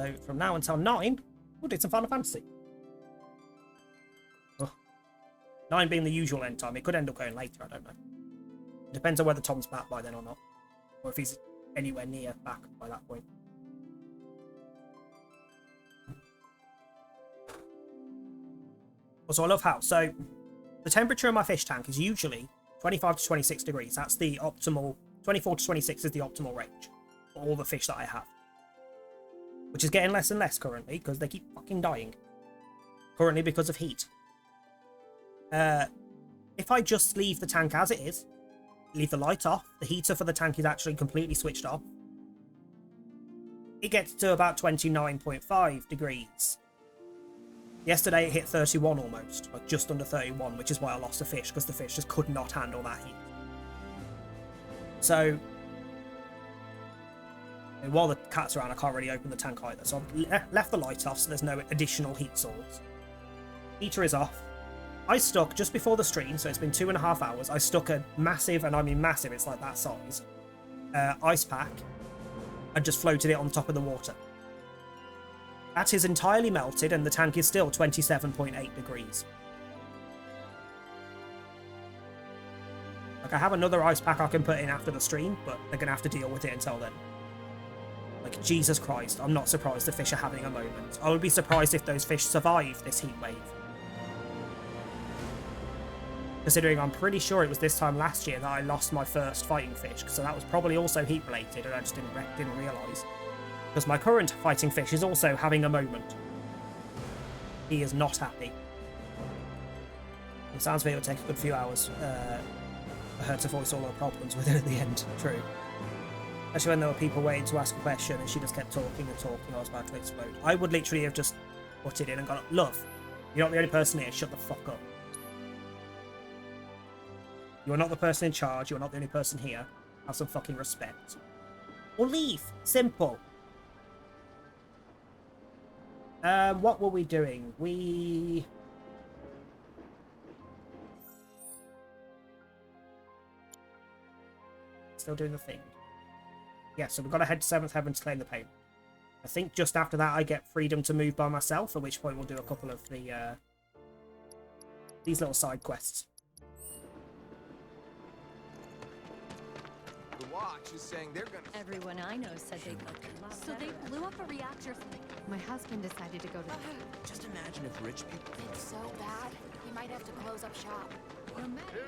So from now until 9, we'll do some Final Fantasy. Oh. 9 being the usual end time. It could end up going later, I don't know. Depends on whether Tom's back by then or not. Or if he's anywhere near back by that point. Also, I love how, so the temperature in my fish tank is usually 25 to 26 degrees. That's the optimal, 24 to 26 is the optimal range for all the fish that I have. Which is getting less and less currently, because they keep fucking dying. Currently because of heat. If I just leave the tank as it is, leave the light off, the heater for the tank is actually completely switched off, it gets to about 29.5 degrees. Yesterday it hit 31 almost, like just under 31, which is why I lost a fish, because the fish just could not handle that heat. So, while the cat's around, I can't really open the tank either, so I've left the light off so there's no additional heat source. Heater is off. I stuck, just before the stream, so it's been 2.5 hours, I stuck a massive, and I mean massive, it's like that size, ice pack, and just floated it on top of the water. That is entirely melted, and the tank is still 27.8 degrees. Like, I have another ice pack I can put in after the stream, but they're going to have to deal with it until then. Like, Jesus Christ, I'm not surprised the fish are having a moment. I would be surprised if those fish survive this heat wave. Considering I'm pretty sure it was this time last year that I lost my first fighting fish, so that was probably also heat related, and I just didn't realise. Because my current fighting fish is also having a moment. He is not happy. It sounds like it would take a good few hours for her to voice all her problems with it at the end. True. Especially when there were people waiting to ask a question and she just kept talking and talking. I was about to explode. I would literally have just put it in and gone, love, you're not the only person here, shut the fuck up. You're not the person in charge, you're not the only person here. Have some fucking respect. Or leave. Simple. What were we doing? Still doing the thing. Yeah, so we've got to head to 7th Heaven to claim the payment. I think just after that I get freedom to move by myself, at which point we'll do a couple of the these little side quests. The watch is saying they're gonna... Everyone I know said they looked a lot better. So they blew up a reactor. My husband decided to go to... Just imagine if rich people... It's so bad, he might have to close up shop.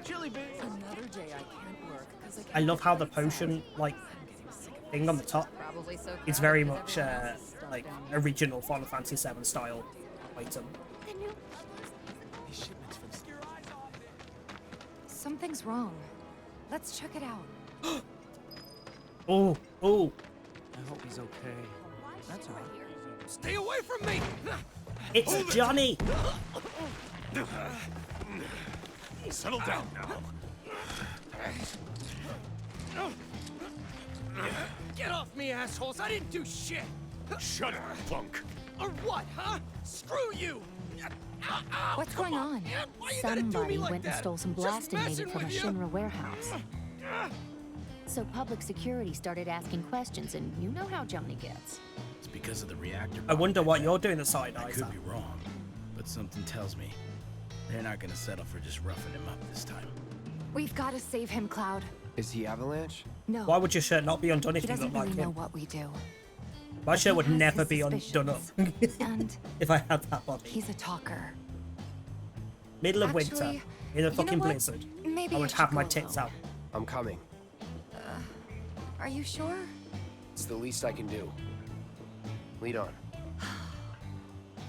Chili beans! Another day I can't work because I love how the potion, like, thing on the top is very much, like, original Final Fantasy VII style item. Something's wrong. Let's check it out. Oh, oh. I hope he's okay. That's all right. Stay away from me! It's Johnny! Settle down now. Get off me, assholes! I didn't do shit! Shut up, punk. Or what, huh? Screw you! What's going on? Somebody went and stole some blasting data from a Shinra warehouse. So public security started asking questions, and you know how Johnny gets. It's because of the reactor. I wonder what you're doing at side I eyes. could be wrong, but something tells me they're not gonna settle for just roughing him up this time. We've got to save him, Cloud. Is he Avalanche? No. Why would your shirt not be undone if He you doesn't look really like know him? what we do. My shirt would He has never his be undone up suspicions. And if I had that body. he's a talker. Middle of winter, Actually, in a you know fucking what? blizzard, Maybe I would should have my go tits alone. out. I'm coming. Are you sure? It's the least I can do. Lead on.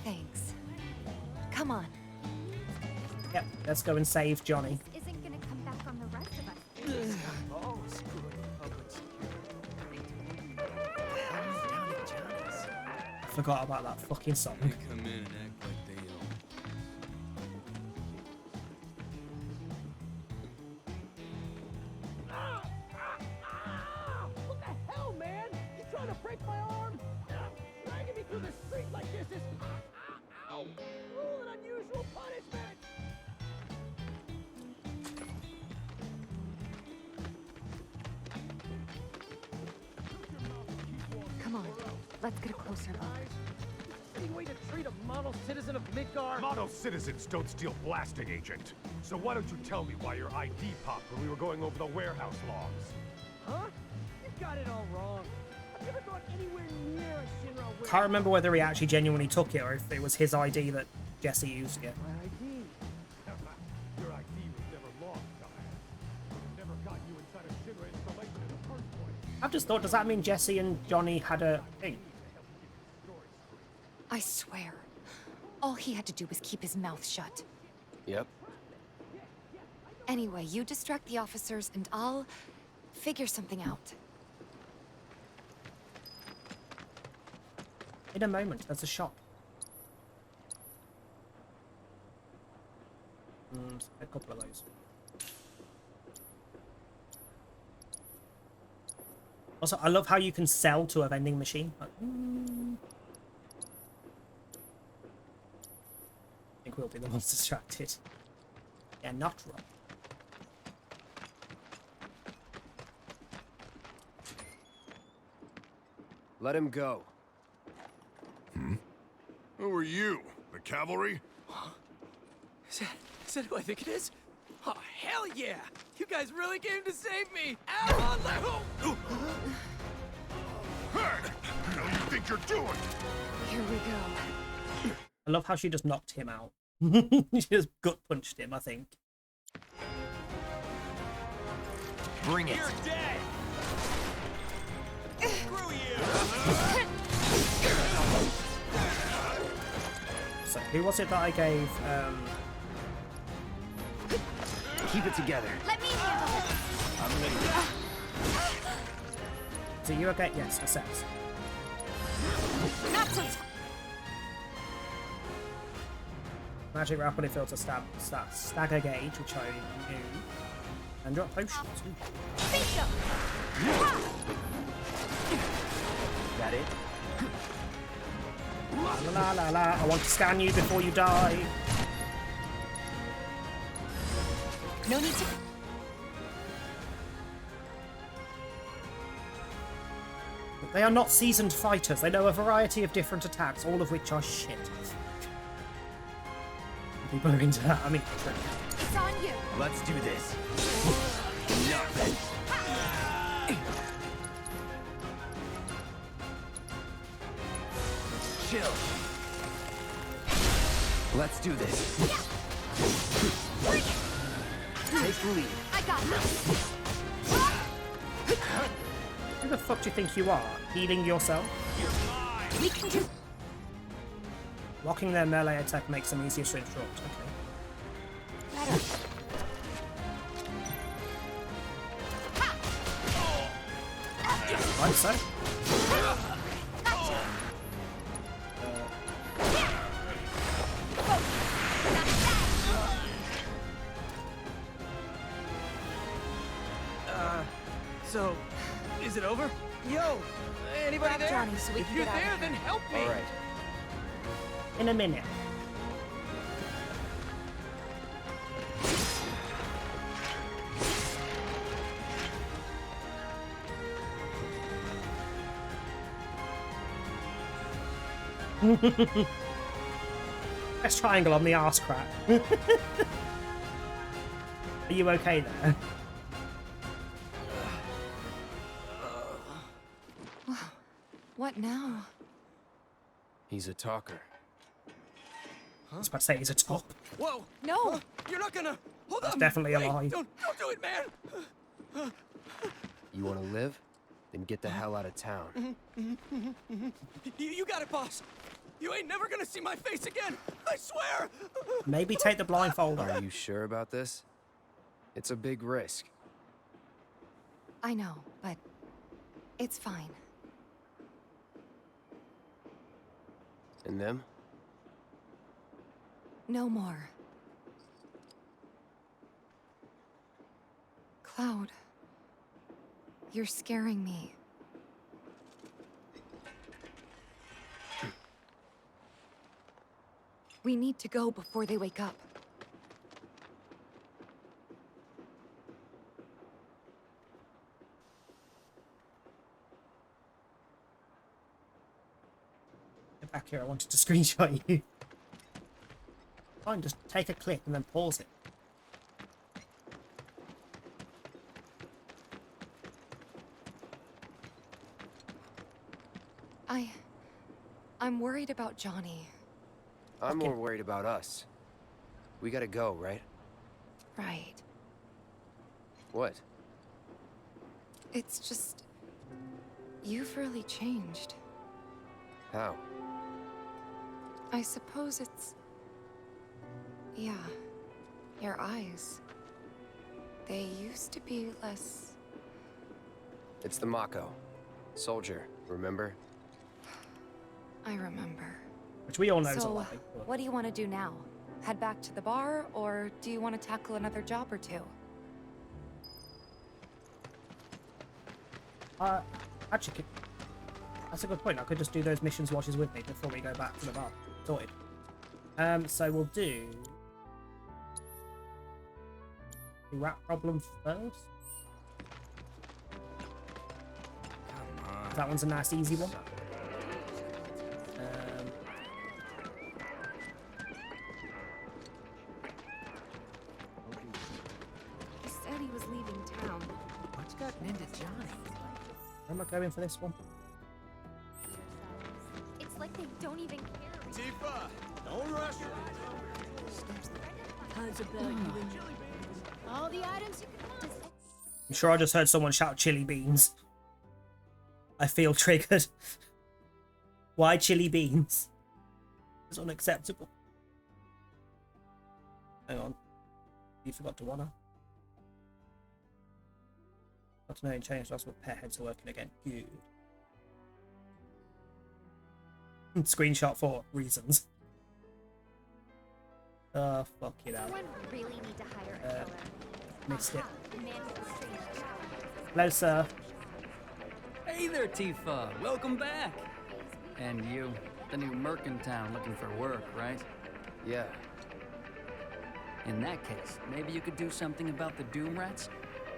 Thanks. Come on. Yep, let's go and save Johnny. Isn't gonna come back on the rest of us. Oh, screw it. Public security. I forgot about that fucking song. Come in and act like they What the hell, man? You trying to break my arm? Dragging me through the street like this is... Ow! Cruel and unusual punishment! Come on. Let's get a closer look. Any way to treat a model citizen of Midgar? Model citizens don't steal blasting, Agent. So why don't you tell me why your ID popped when we were going over the warehouse logs? Huh? You got it all wrong. I've never gone anywhere near a Shinra warehouse. Can't remember whether he actually genuinely took it or if it was his ID that Jesse used to get. My ID. Your ID was never lost, dumbass. Never got you inside a Shinra installation in the first place. I've just thought, does that mean Jesse and Johnny had a thing? I swear. All he had to do was keep his mouth shut. Yep. Anyway, you distract the officers and I'll figure something out. In a moment, there's a shop. A couple of those. Also, I love how you can sell to a vending machine. Like, I think we'll be the ones distracted. Yeah, not wrong. Let him go. Who are you? The cavalry? Is that who I think it is? Oh, hell yeah! You guys really came to save me! Ow! Hey! What do you think you're doing? Here we go. I love how she just knocked him out. She just gut punched him, I think. Bring it. You're dead! Screw you! So, who was it that I gave? Keep it together. Let me handle it. So you okay? Yes, assess. Not so. Magic rapidly filter stagger gauge, which I knew, and drop potions. Bingo. That it? La la la la. I want to scan you before you die. No need to... They are not seasoned fighters. They know a variety of different attacks, all of which are shit. People are into that. I mean, It's on you. Let's do this. Nothing. Chill. Let's do this. Take the lead. I got this. who the fuck do you think you are? Healing yourself? We can do. Blocking their melee attack makes them easier to interrupt. Okay. Better. Right, so. So, is it over? Yo, anybody Grab there? Johnny so we if can you're get out of there, here. then help me. All right. In a minute. Press triangle on the arse crack. Are you okay there? What now? He's a talker. I was about to say he's a top. Whoa! No! You're not gonna. Hold That's on. definitely a Wait, lie. Don't do it, man. You want to live? Then get the hell out of town. You got it, boss. You ain't never gonna see my face again. I swear. Maybe take the blindfold off. Are you sure about this? It's a big risk. I know, but it's fine. And them? No more. Cloud, you're scaring me. We need to go before they wake up. Back here, I wanted to screenshot you. Fine, just take a clip and then pause it. I'm worried about Johnny. I'm more worried about us. We gotta go, right? Right. What? It's just... You've really changed. How? I suppose it's... Yeah. Your eyes. They used to be less... It's the Mako. Soldier, remember? I remember. Which we all know is a So, lie. what do you want to do now? Head back to the bar, or do you want to tackle another job or two? Actually, that's a good point. I could just do those missions while she's with me before we go back to the bar. Sorted. So we'll do the rat problem first. Come on. That one's a nice, easy one. He said he was leaving town. What's gotten into Johnny? Where am I going for this one? It's like they don't even care. Tifa, don't rush. How's about you and jelly beans? All the items you can find. I'm sure I just heard someone shout chili beans. I feel triggered. Why chili beans? It's unacceptable. Hang on. You forgot to wanna. Got to know and change. That's what pair heads are working again. Good. Screenshot for reasons. Oh, fuck it out. Someone really need to hire a killer. Missed it. Manual strange. Hello, sir. Hey there, Tifa. Welcome back. And you, the new merc in town looking for work, right? Yeah. In that case, maybe you could do something about the Doom Rats?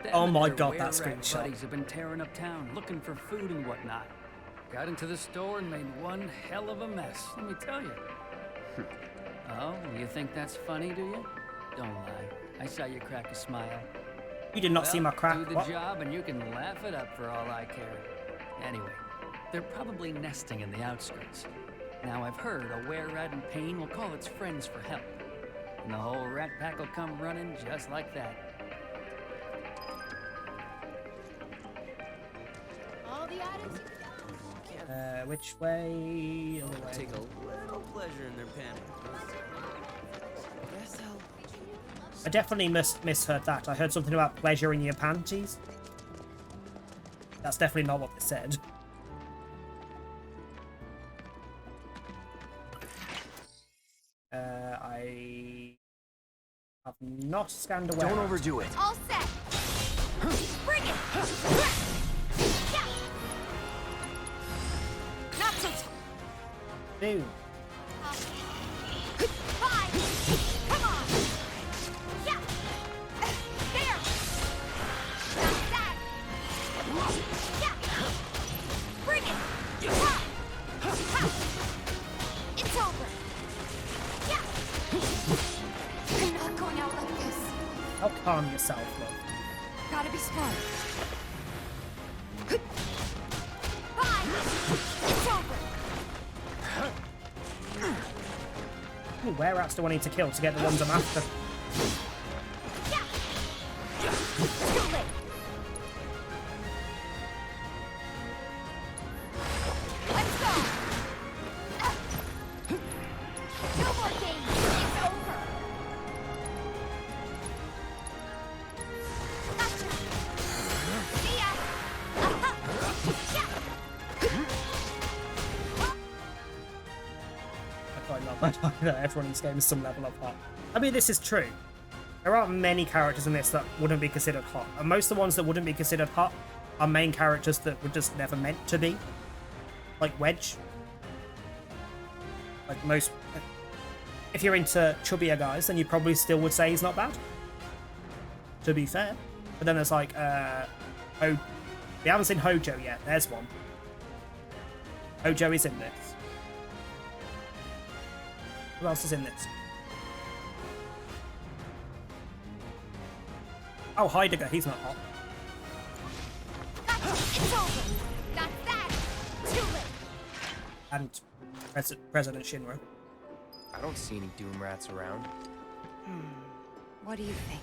Them Oh and my their God, that were-rat screenshot. buddies have been tearing up town, looking for food and whatnot. Got into the store and made one hell of a mess, let me tell you. Oh, you think that's funny, do you? Don't lie. I saw you crack a smile. You did not see my crack. Do the What? job and you can laugh it up for all I care. Anyway, they're probably nesting in the outskirts. Now I've heard a were-rat in pain will call its friends for help. And the whole rat pack will come running just like that. All the items you can Which way? Other way. Take a little pleasure in their panic. Guess I'll... I definitely misheard that. I heard something about pleasure in your panties. That's definitely not what they said. I have not scanned away. Don't overdo it. all set. Bring it. Yeah. Not so. Dude. Bye. Come on. Yeah. There. Not that. Yeah. Bring it. Ha. Ha. It's over. Yeah. I'm not going out like this. Oh, calm yourself, love. Gotta be smart. Bye. It's over. How many were-rats do I need to kill to get the ones I'm after? Yeah. Too late. Let's go. No more games. It's over. Gotcha. See ya. Yeah. I quite love that everyone in this game is some level of hot. I mean, this is true. There aren't many characters in this that wouldn't be considered hot. And most of the ones that wouldn't be considered hot are main characters that were just never meant to be. Like Wedge. Like most... If you're into chubbier guys, then you probably still would say he's not bad. To be fair. But then there's like, we haven't seen Hojo yet. There's one. Hojo is in this. Who else is in this? Oh, Heidegger, he's not hot. It's over. That's that. Too late. And President Shinra. I don't see any Doom Rats around. What do you think?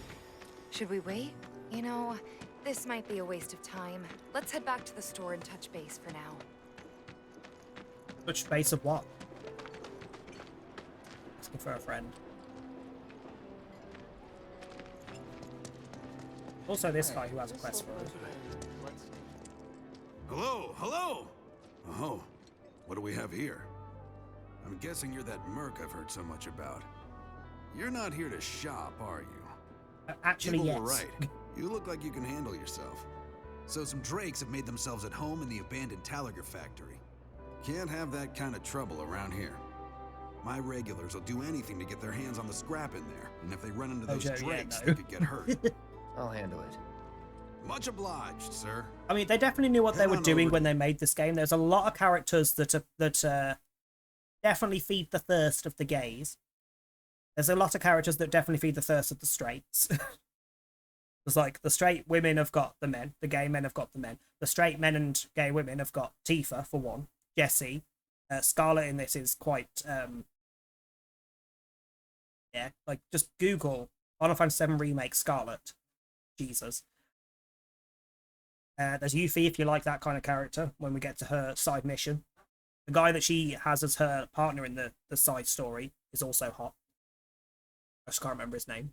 Should we wait? You know, this might be a waste of time. Let's head back to the store and touch base for now. Touch base of what? Asking for a friend. Also, this guy who has a quest for us. Hello, hello! Oh, what do we have here? I'm guessing you're that merc I've heard so much about. You're not here to shop, are you? Actually, People yes. were right. You look like you can handle yourself. So some Drakes have made themselves at home in the abandoned Talager factory. Can't have that kind of trouble around here. My regulars will do anything to get their hands on the scrap in there, and if they run into those Drakes, they could get hurt. I'll handle it. Much obliged, sir. I mean, they definitely knew what they were doing when they made this game. There's a lot of characters that definitely feed the thirst of the gays. There's a lot of characters that definitely feed the thirst of the straights. It's like the straight women have got the men, the gay men have got the men. The straight men and gay women have got Tifa, for one. Jessie. Scarlet in this is quite... yeah, like, just Google Final Fantasy VII Remake Scarlet. Jesus. There's Yuffie, if you like that kind of character, when we get to her side mission. The guy that she has as her partner in the side story is also hot. I just can't remember his name.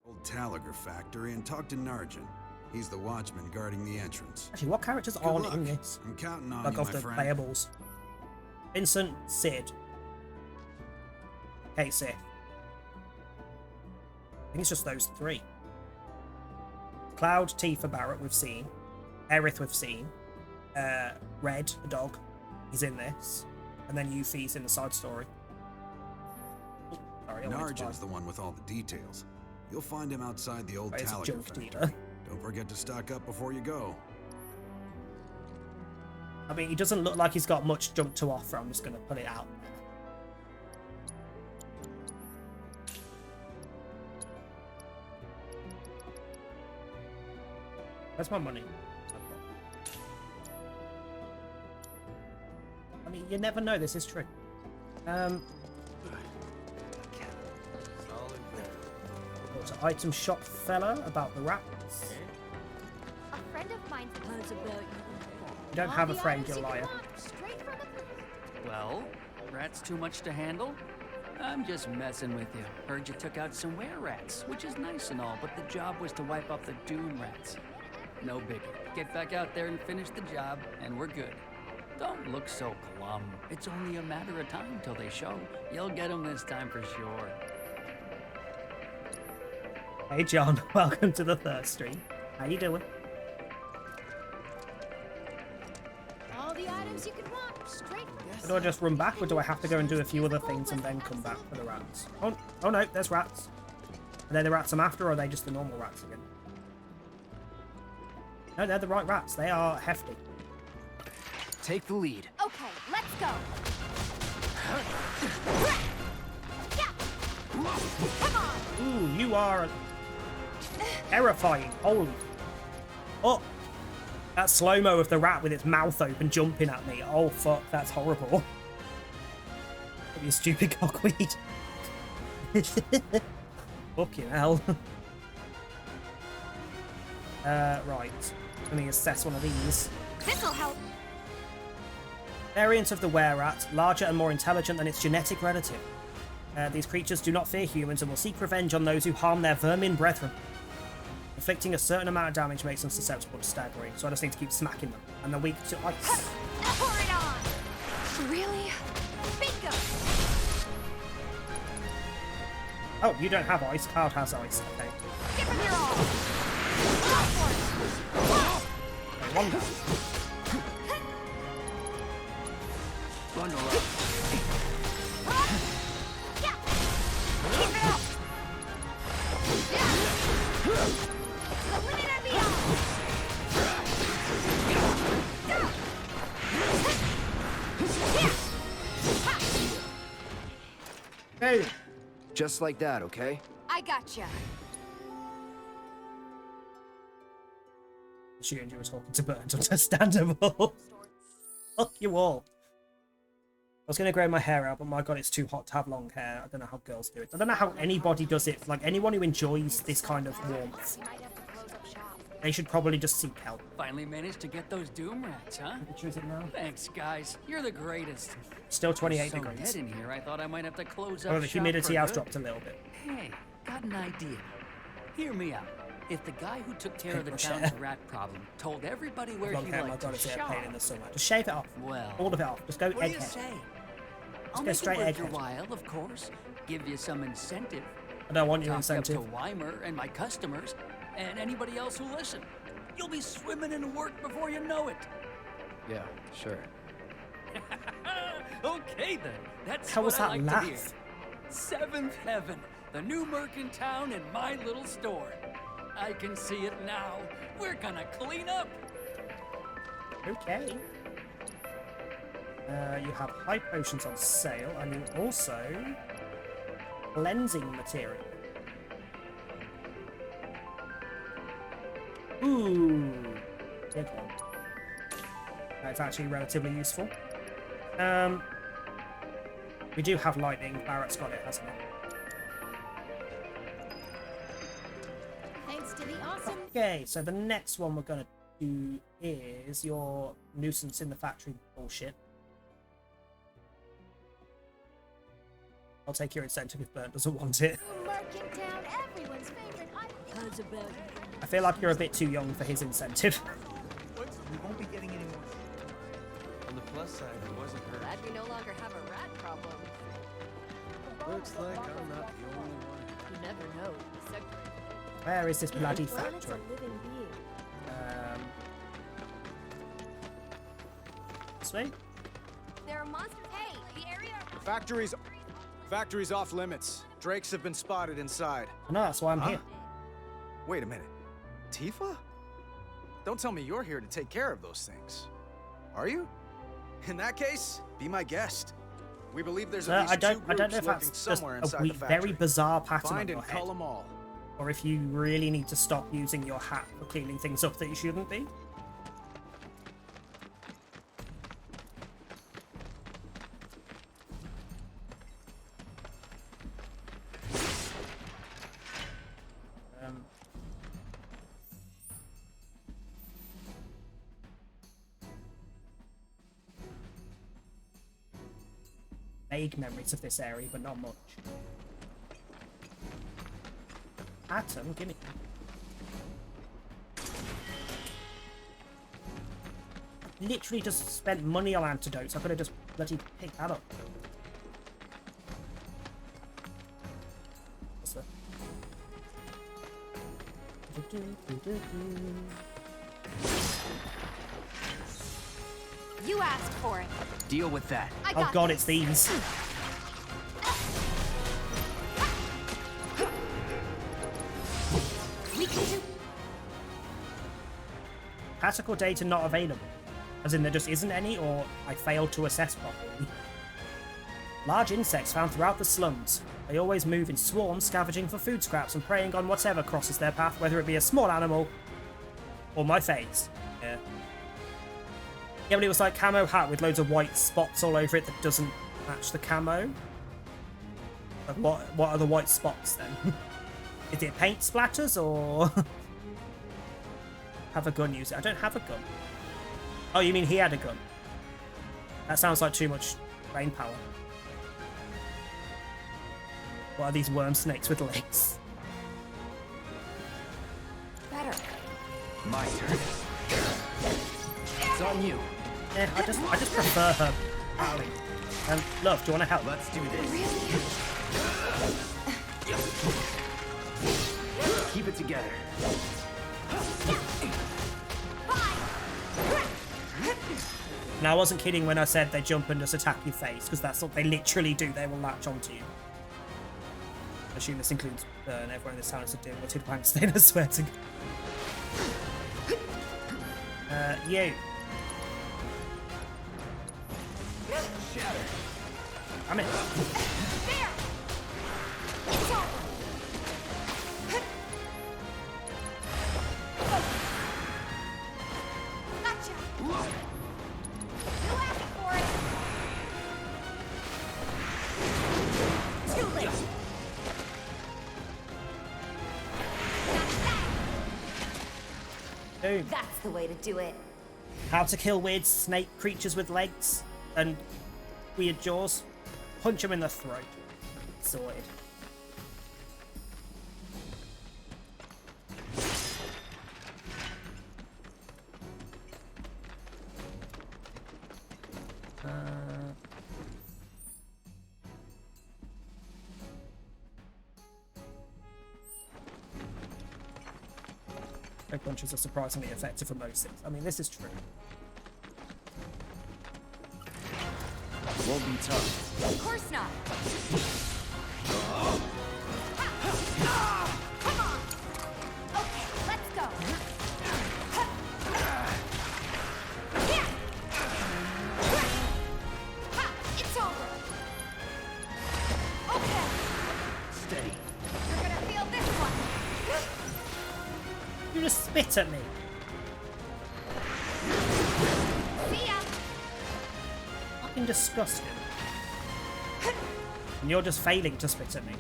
Old Talager factory and talk to Narjan. He's the watchman guarding the entrance. Actually, what characters Good aren't luck. in this? I'm counting on Like you, of my the friend. playables. Vincent, Sid. Kate Sith. I think it's just those three. Cloud, Tifa, Barrett we've seen. Aerith we've seen. Red, the dog, he's in this. And then Yuffie's in the side story. Oh, sorry, Narjan's the one with all the details. You'll find him outside the old It's a Talager junk factory. dealer. Don't forget to stock up before you go. I mean, he doesn't look like he's got much junk to offer. I'm just going to put it out there. Where's my money? I mean, you never know. This is true. What's an item shop fella about the rats? A friend of mine knows about you. You don't have a friend, you're a liar. Well, rats too much to handle? I'm just messing with you. Heard you took out some were-rats, which is nice and all, but the job was to wipe off the Doom Rats. No biggie. Get back out there and finish the job, and we're good. Don't look so glum. It's only a matter of time till they show. You'll get them this time for sure. Hey John, welcome to the third stream. How you doing? All the items you could want, straight from Do I just run back, or do I have to go and do a few other things and then come back for the rats? Oh no, there's rats. Are they the rats I'm after, or are they just the normal rats again? No, they're the right rats. They are hefty. Take the lead. Okay, let's go. Come on. Ooh, you are terrifying. Holy. Oh, that slow-mo of the rat with its mouth open jumping at me. Oh, fuck, that's horrible. You stupid cockweed. Fucking hell. Right. Let me assess one of these. This'll help. Variant of the were-rat, larger and more intelligent than its genetic relative. These creatures do not fear humans and will seek revenge on those who harm their vermin brethren. Inflicting a certain amount of damage makes them susceptible to staggering, so I just need to keep smacking them. And they're weak to ice. Pour it on. Really? Bingo. Oh, you don't have ice. Cloud has ice. Okay. Give him your all. Go for it. Okay, one go. Bundle up. Keep it up. The limit and beyond. Boom. Just like that, okay? I gotcha. Assumed you were talking to Burnt. Understandable. Fuck you all. I was going to grow my hair out, but my god, it's too hot to have long hair. I don't know how girls do it. I don't know how anybody does it. Like, anyone who enjoys this kind of warmth, they should probably just seek help. Finally managed to get those doom rats, huh? Choose it now. Thanks, guys. You're the greatest. Still 28 So degrees. dead in here, I thought I might have to close up Oh, the shop humidity for has good. dropped a little bit. Hey, got an idea. Hear me out. If the guy who took care of the Paint town's my hair. rat problem told everybody where Long he hair, my liked god, to it's a shop, pain in the summer. Just shave it off. well, All of it off. Just go what do you egghead. say? go I'll make straight it worth your egghead. while, of course. Give you some incentive. I don't want your Talk incentive. up to Weimer and my customers, and anybody else who listen. You'll be swimming in work before you know it. Yeah, sure. Okay then, that's How what was I that like laugh? to hear. Seventh Heaven, the new merc in town and my little store. I can see it now. We're gonna clean up. Okay. You have high potions on sale, and you also cleansing material. Ooh, good one. That's actually relatively useful. We do have lightning. Barrett's got it, hasn't it? Thanks to the awesome. Okay, so the next one we're gonna do is your nuisance in the factory bullshit. I'll take your incentive if Burnt doesn't want it. Town, everyone's favorite. How's about you? I feel like you're a bit too young for his incentive. We won't be getting any more. On the plus side, it wasn't her. Glad we no longer have a rat problem. Looks like I'm not the only one. You never know. The sector. Where is this bloody Planet's factory? a living being. Sweet. There are monsters. Hey, the area. Factory's off limits. Drakes have been spotted inside. I know, that's why I'm here. Wait a minute. Tifa? Don't tell me you're here to take care of those things. Are you? In that case, be my guest. We believe there's at least I two don't groups know if lurking that's just somewhere a inside the factory. very bizarre pattern Find on your and head, cull them all. or if you really need to stop using your hat for cleaning things up that you shouldn't be. Vague memories of this area, but not much. Atom, gimme. Literally just spent money on antidotes. I could have just bloody picked that up. What's that? You asked for it. Deal with that. I Oh got god, this. it's these. We can do. Tactical data not available. As in there just isn't any, or I failed to assess properly. Large insects found throughout the slums. They always move in swarms, scavenging for food scraps and preying on whatever crosses their path, whether it be a small animal or my face. Yeah. Yeah, but it was like camo hat with loads of white spots all over it that doesn't match the camo. Like what are the white spots then? Is it paint splatters or have a gun use it? I don't have a gun. Oh, you mean he had a gun? That sounds like too much brain power. What are these worm snakes with legs? Better. My turn. It's on you. Yeah, I just prefer her battling. Love, do you want to help? Let's do this. Keep it together. Now, I wasn't kidding when I said they jump and just attack your face, because that's what they literally do. They will latch onto you. I assume this includes Burn. Everyone in this town is a dim-witted wankster, I swear to God. You. I'm in. It's over. Gotcha. You'll ask for it. Too late. Boom. That's the way to do it. How to kill weird snake creatures with legs and weird jaws. Punch them in the throat. Sorted. Egg punches are surprisingly effective for most things. I mean, this is true. Won't be tough. Of course not. Come on. Okay, let's go. It's over. Okay. Steady. You're gonna feel this one. You just spit at me. See ya. Fucking disgusting. And you're just failing to spit at me.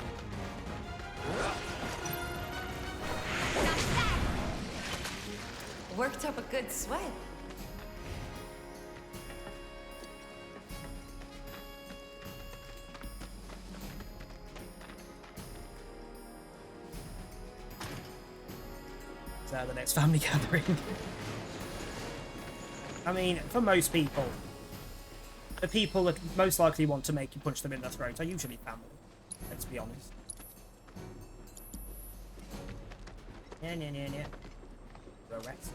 Worked up a good sweat. Is that the next family gathering? I mean, for most people, the people that most likely want to make you punch them in the throat are usually family. Let's be honest. Yeah. Rest.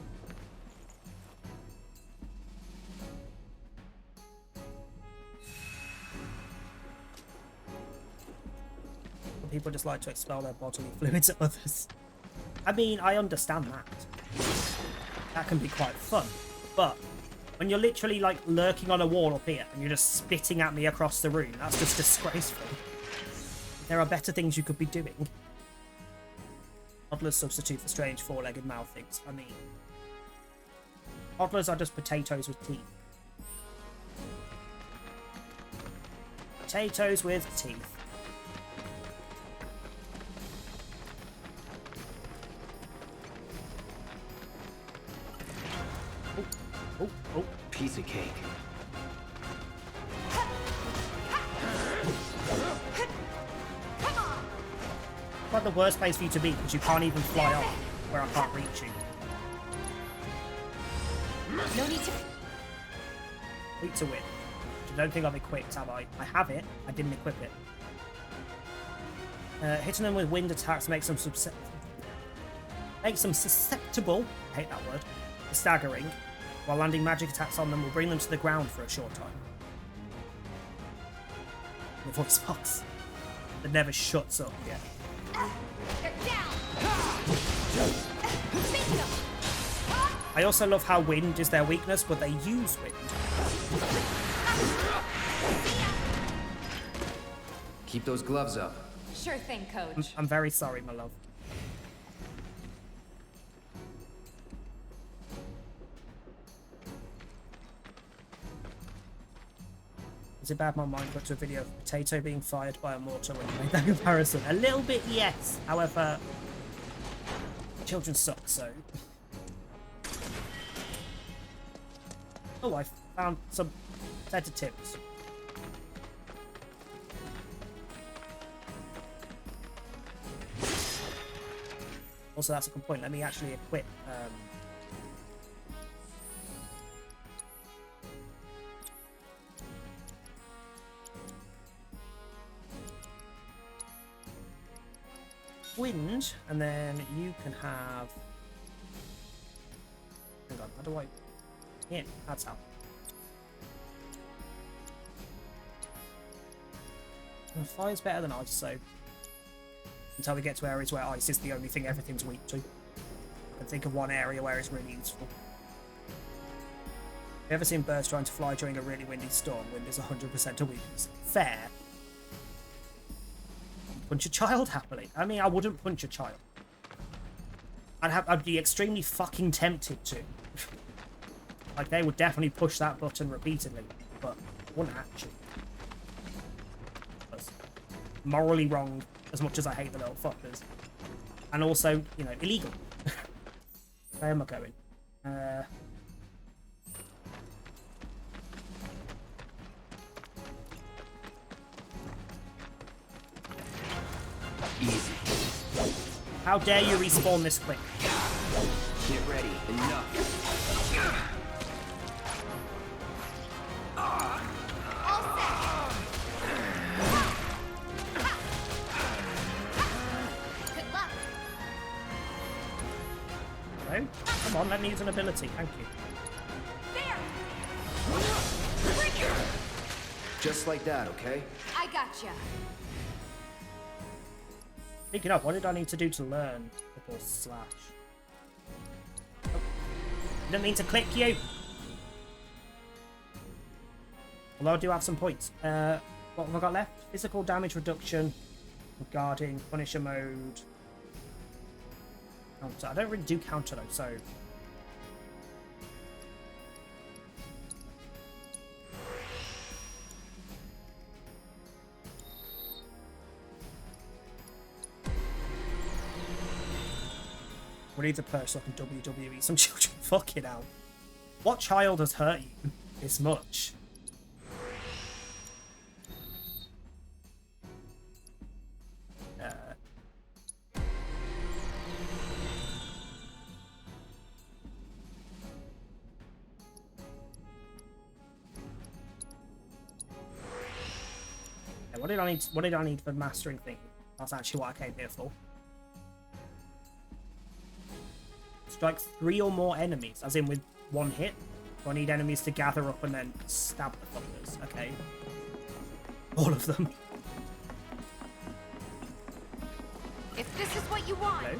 People just like to expel their bodily fluids at others. I mean, I understand that. That can be quite fun. But when you're literally like lurking on a wall up here and you're just spitting at me across the room, that's just disgraceful. There are better things you could be doing. Toddlers substitute for strange four-legged mouth things. I mean, toddlers are just potatoes with teeth. Potatoes with teeth. Oh. Piece of cake. Like the worst place for you to be because you can't even fly off where I can't reach you. No need to. Weak to win. I don't think I've equipped, have I? I have it. I didn't equip it. Hitting them with wind attacks makes them susceptible. I hate that word. To staggering. While landing magic attacks on them will bring them to the ground for a short time. The voice box that never shuts up. Yeah. I also love how wind is their weakness, but they use wind. Keep those gloves up. Sure thing, Coach. I'm very sorry, my love. Is it bad my mind got to a video of a potato being fired by a mortar when you made that comparison? A little bit, yes. However, children suck, so... Oh, I found some sedatives. Also, that's a good point. Let me actually equip... wind, and then you can have... Hang on, how do I... Yeah, that's how. Well, fire's better than ice, so... Until we get to areas where ice is the only thing everything's weak to. I can think of one area where it's really useful. Have you ever seen birds trying to fly during a really windy storm? Wind is 100% a weakness. Fair. punch a child happily. I mean, I wouldn't punch a child. I'd be extremely fucking tempted to. Like, they would definitely push that button repeatedly, but I wouldn't actually. That's morally wrong, as much as I hate the little fuckers. And also, you know, illegal. Where am I going? Easy. How dare you respawn this quick? Get ready. Enough. Good luck. No? Come on, let me use an ability. Thank you. There. Just like that, okay? I gotcha. Speaking of, what did I need to do to learn triple slash? Oh. Didn't mean to click you. Although I do have some points. What have I got left? Physical damage reduction, guarding, Punisher mode. Counter. I don't really do counter though, so. We need to purchase up in WWE. Some children, fucking hell. What child has hurt you this much? What did I need? What did I need for mastering thing? That's actually what I came here for. Strike 3 or more enemies, as in with one hit. So I need enemies to gather up and then stab the fuckers. Okay. All of them. If this is what you want. Hello?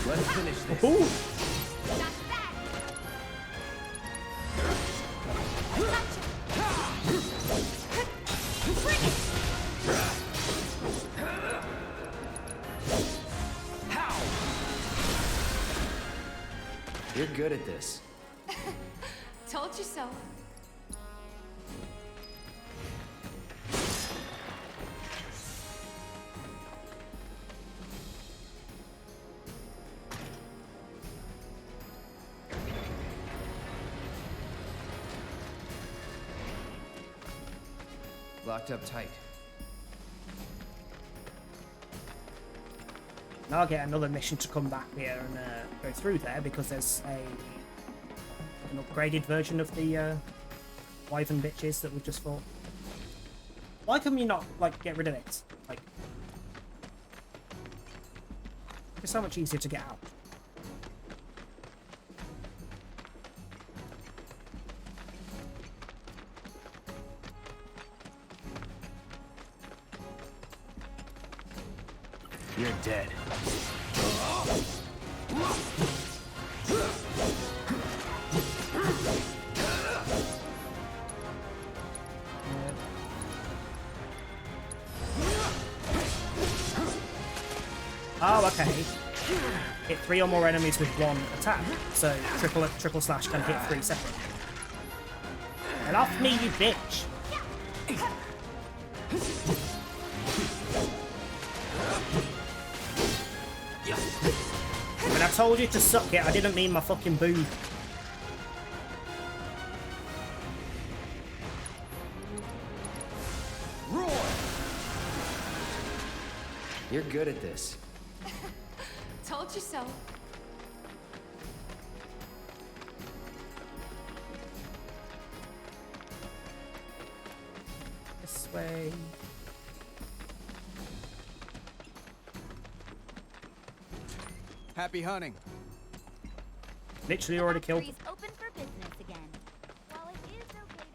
Let's finish this. Ooh. You're good at this. Told you so. Locked up tight. Now I'll get another mission to come back here and go through there because there's an upgraded version of the Wyvern bitches that we've just fought. Why can you not, like, get rid of it? Like, it's so much easier to get out. You're dead. Oh, okay. Hit 3 or more enemies with one attack. So triple slash can hit 3 separate. Get off me, you bitch! When I told you to suck it, I didn't mean my fucking boob. Roar! You're good at this. Told you so. This way. Happy hunting. Literally already killed. Factory's open for business again. While it is okay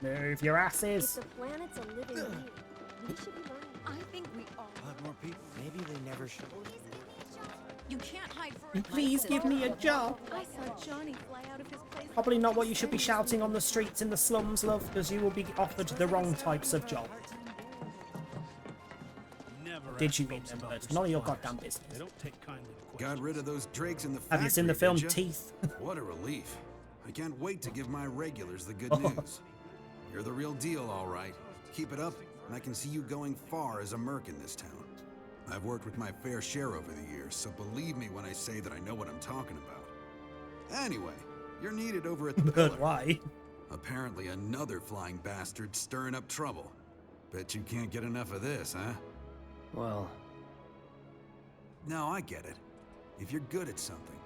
to enter. Move your asses. If the planet's a living being, we should be learning. I think we all. We'll have more people. Maybe they never should. You can't hide for Please give me a job. I saw Johnny fly out of his place. Probably not what you should be shouting on the streets in the slums, love, because you will be offered the wrong types of job. Did you remember? It's none of your goddamn business. They don't take kindly to Got rid of those drakes in the factory. Have you seen the film did ya? Teeth? What a relief. I can't wait to give my regulars the good news. You're the real deal, all right. Keep it up, and I can see you going far as a merc in this town. I've worked with my fair share over the years, so believe me when I say that I know what I'm talking about. Anyway, you're needed over at the But pillar. why? Apparently another flying bastard stirring up trouble. Bet you can't get enough of this, huh? Well, No, I get it. If you're good at something,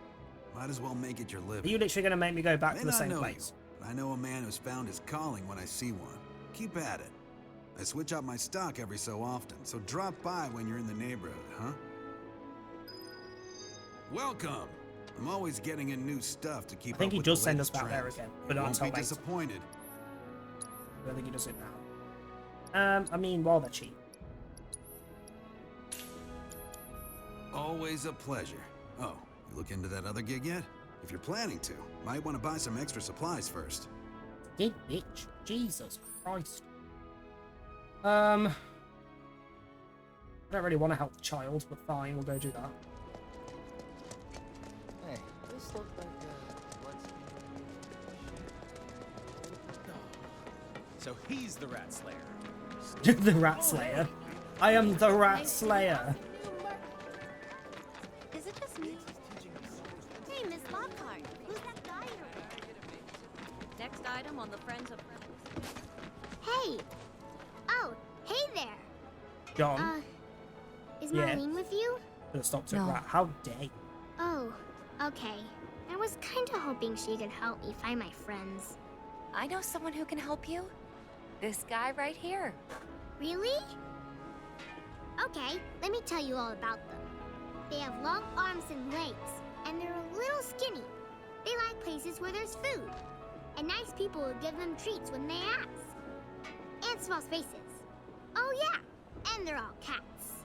might as well make it your Are living. you literally going to make me go back May to the not same know place? you, but I know a man who's found his calling when I see one. Keep at it. I switch out my stock every so often, so drop by when you're in the neighborhood, huh? Welcome! I'm always getting in new stuff to keep I think up he with does the send us latest back there trends. again, You but not won't until be later. disappointed. I don't think he does it now. I mean, while they're cheap. Always a pleasure. Oh, you look into that other gig yet? If you're planning to, might want to buy some extra supplies first. Did bitch. Jesus Christ. I don't really want to help the child, but fine, we'll go do that. Hey, this looks like So he's the rat slayer. The Rat Slayer. I am the Rat Slayer. Is it just me? Hey, Miss Lockhart. Who's that guy Next item on the Friends of Hey! Oh, hey there! John. Is Yeah. Marlene with you? Could have stopped at No. Rat. How dare you? Oh, okay. I was kinda hoping she could help me find my friends. I know someone who can help you. This guy right here. Really? Okay, let me tell you all about them. They have long arms and legs, and they're a little skinny. They like places where there's food, and nice people will give them treats when they ask. And small spaces. Oh yeah, and they're all cats.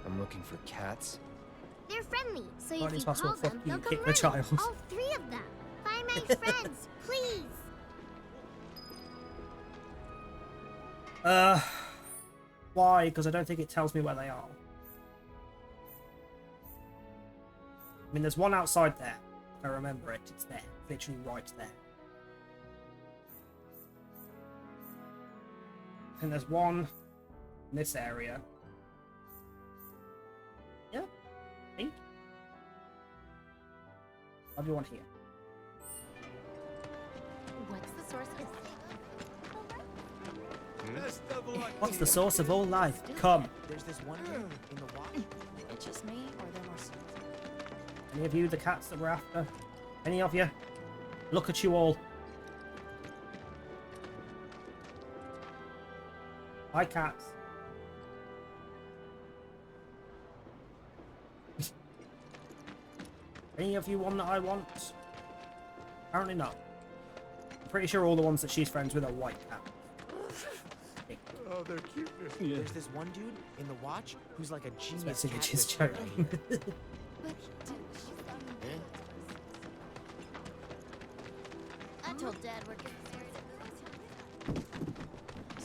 I'm looking for cats. They're friendly, so Well, if it's you possible call for them, you they'll to come kick the running. child. All three of them. Find my friends, please. Why? Because I don't think it tells me where they are. I mean, there's one outside there. I remember it. It's there. Literally right there. And there's one in this area. Yeah, I think. Everyone here. What's the source of What's the source of all life? Come. There's this one dude in the watch. It's just me, or there more souls? Any of you the cats that we're after? Any of you? Look at you all. Hi, cats. Any of you one that I want? Apparently not. I'm pretty sure all the ones that she's friends with are white cats. Oh, they're cute. There's this one dude in the watch who's like a genius Basically cat just whisperer. joking. I told Dad we're getting married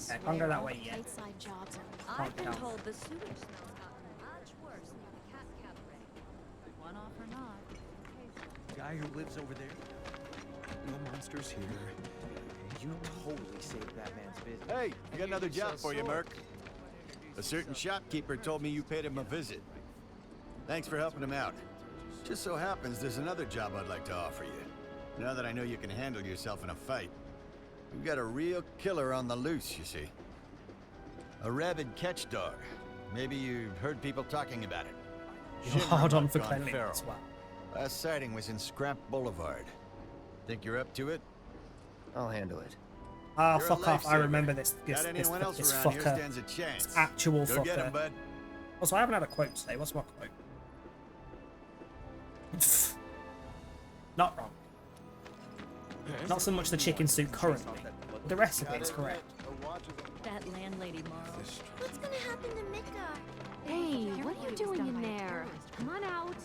Okay, can't go that way yet. Outside jobs are Can't get out. the sewage smell's gotten much worse near the cat cabaret. One off or not. Guy who lives over there. No monsters here. You totally saved that man's business. Hey, I got another job for you, Merc. A certain shopkeeper told me you paid him a visit. Thanks for helping him out. Just so happens there's another job I'd like to offer you. Now that I know you can handle yourself in a fight. We've got a real killer on the loose, you see. A rabid catch dog. Maybe you've heard people talking about it. You're hard on for Gone cleanliness feral. as well. Last sighting was in Scrap Boulevard. Think you're up to it? I'll handle it. Ah, You're a fuck off. I lifesaver. remember this Got anyone else this around here fucker. stands a chance. This actual Go get him, fucker. bud. Also, I haven't had a quote today. What's my quote? Not wrong. Not so much the chicken soup currently. The recipe is correct. That landlady, Marl. What's gonna happen to Mika? Hey, what are you doing in there? Come on out.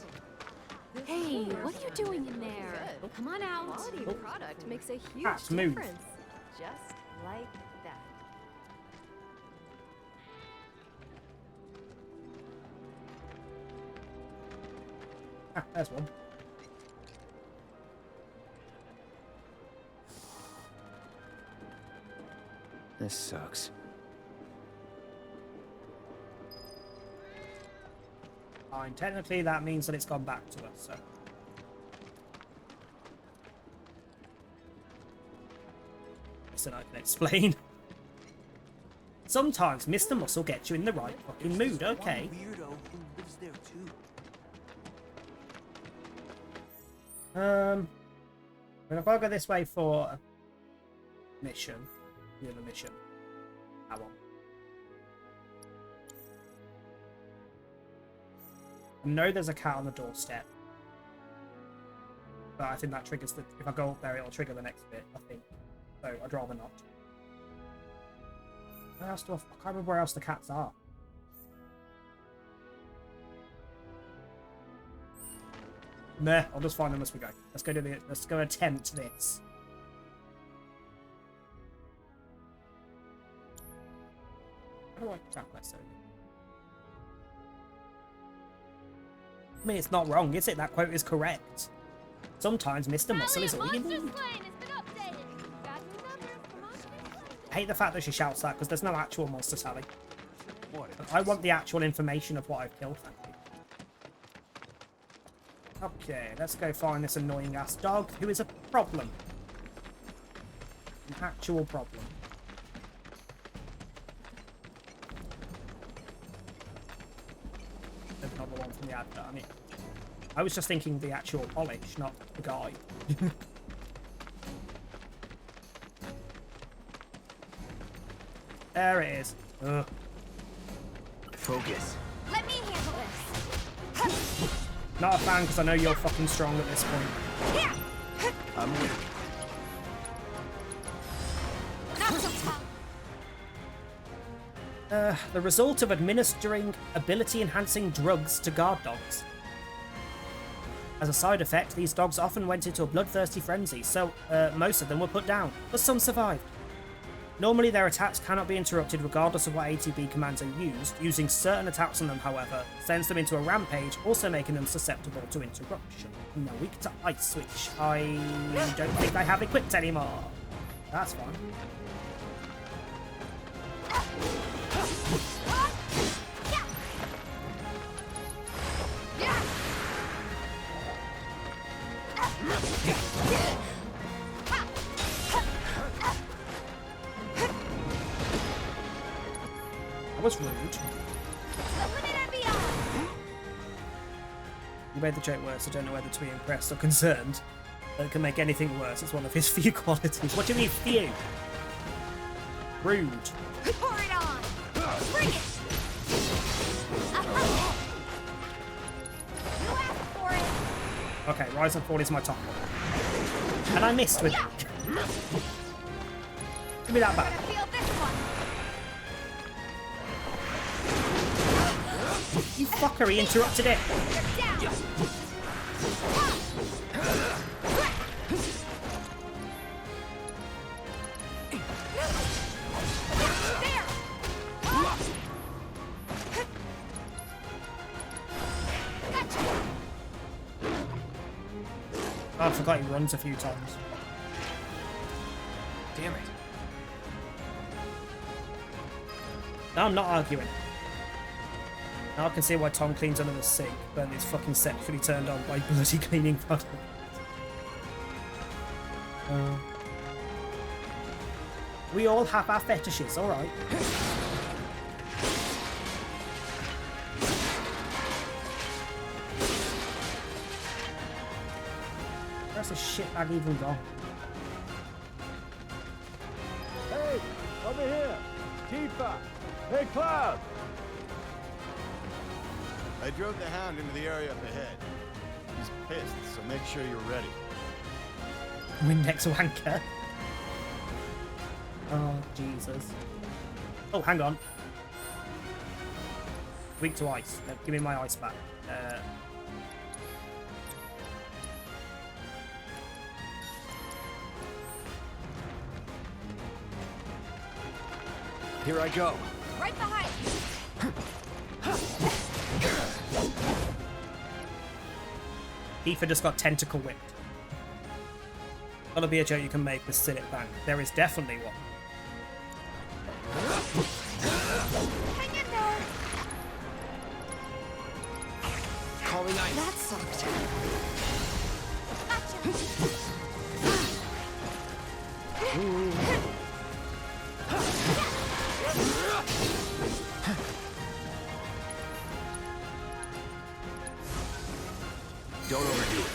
Hey, what are you doing in there? Come on out. Quality product makes a huge That's smooth. difference. Just like that. Ah, there's one. This sucks. Fine. Technically, that means that it's gone back to us, so. Listen, I can explain. Sometimes Mr. Muscle gets you in the right fucking mood, okay? Weirdo who lives there too. I've got to go this way for a mission. The other mission. That one. I know there's a cat on the doorstep. But I think that triggers the... If I go up there, it'll trigger the next bit, I think. So, I'd rather not. Where else do I can't remember where else the cats are. Meh, I'll just find them as we go. Let's go attempt this. How do I track that so? I mean, it's not wrong, is it? That quote is correct. Sometimes Mr. Muscle is all you need. I hate the fact that she shouts that because there's no actual monster tally. I want the actual information of what I've killed, thank you. Okay, let's go find this annoying ass dog who is a problem. An actual problem. There's another one from the advert. I mean, I was just thinking the actual polish, not the guy. There it is. Ugh. Focus. Let me handle this. Not a fan because I know you're fucking strong at this point. I'm with Not so tough. The result of administering ability-enhancing drugs to guard dogs. As a side effect, these dogs often went into a bloodthirsty frenzy, so most of them were put down, but some survived. Normally their attacks cannot be interrupted regardless of what ATB commands are used. Using certain attacks on them, however, sends them into a rampage, also making them susceptible to interruption. Now weak to ice, which I don't think I have equipped anymore. That's fine. That was rude. You made the joke worse. I don't know whether to be impressed or concerned. That can make anything worse. It's one of his few qualities. What do you mean few? Rude. Pour it on. Bring it. You asked for it. Okay, Rise and Fall is my top one. And I missed with it. Give me that back. Feel this one. You fucker, he interrupted it. Oh, I forgot he runs a few times. Damn it. No, I'm not arguing. Now I can see why Tom cleans under the sink, but it's fucking sexually turned on by bloody cleaning product. We all have our fetishes, alright. Where's the shitbag even gone? Hey, over here! Tifa! Hey, Cloud! I drove the Hound into the area up ahead. He's pissed, so make sure you're ready. Windex wanker. Oh, Jesus. Oh, hang on. Weak to ice. No, give me my ice back. Here I go. Right behind you. Tifa just got tentacle whipped. Gotta be a joke you can make with Sit It Bank. There is definitely one. Hang in there. Calling ice. That sucked. Don't overdo it.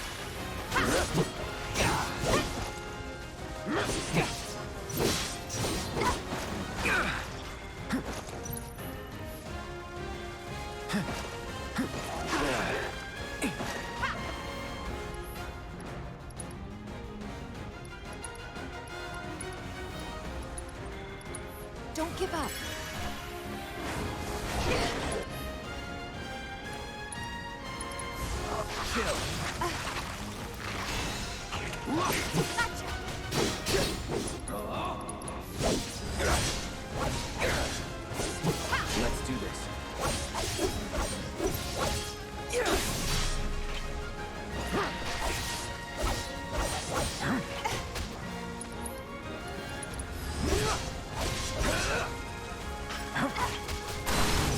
Don't give up. Let's do this.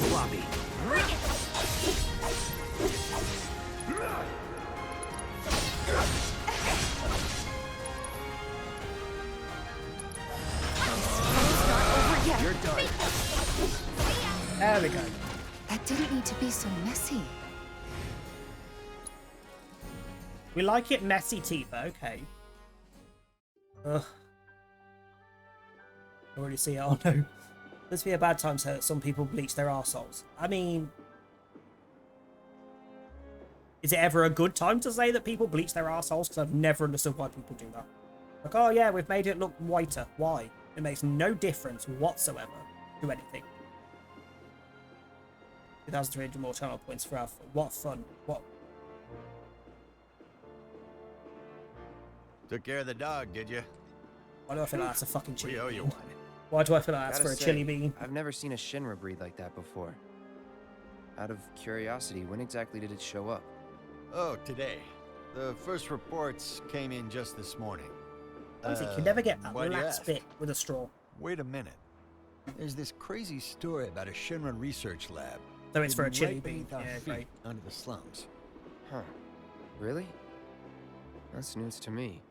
Floppy. You're done. There we go. That didn't need to be so messy. We like it messy, Tifa. Okay. Ugh. I already see it. Oh no. This would be a bad time to some people bleach their arseholes. I mean, is it ever a good time to say that people bleach their arseholes? Because I've never understood why people do that. Like, oh yeah, we've made it look whiter. Why? It makes no difference whatsoever to anything. 2,300 more channel points for Alpha. What fun. What? Took care of the dog, did you? Why do I feel like that's a fucking chili We owe you bean? one. Why do I feel like that's Gotta for a say, chili bean? I've never seen a Shinra breed like that before. Out of curiosity, when exactly did it show up? Oh, today. The first reports came in just this morning. Honestly, you can never get that why do you last ask? bit with a straw. Wait a minute. There's this crazy story about a Shinra research lab. So it's for a hidden chili right bean. beneath our Yeah, feet, great. under the slums. Huh. Really? That's news to me.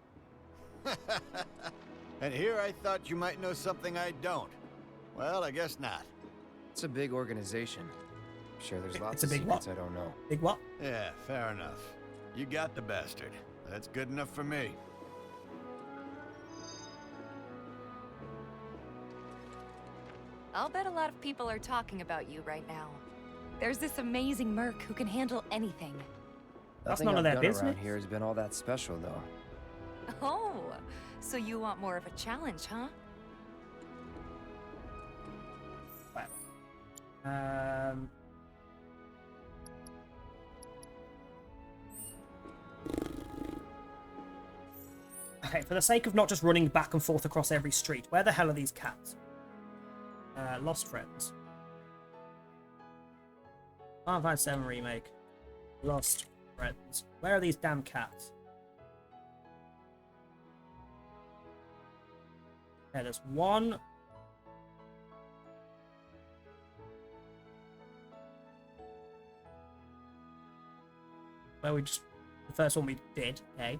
And here I thought you might know something I don't. Well, I guess not. It's a big organization. I'm sure there's lots It's a of big secrets what? I don't know. Big what? Yeah, fair enough. You got the bastard. That's good enough for me. I'll bet a lot of people are talking about you right now. There's this amazing merc who can handle anything. That's Nothing none of I've their done business. around here has been all that special, though. Oh, so you want more of a challenge, huh? Okay, for the sake of not just running back and forth across every street, where the hell are these cats? Lost Friends. 557 Remake. Lost Friends. Where are these damn cats? Okay, there's one. Where we just... The first one we did, okay.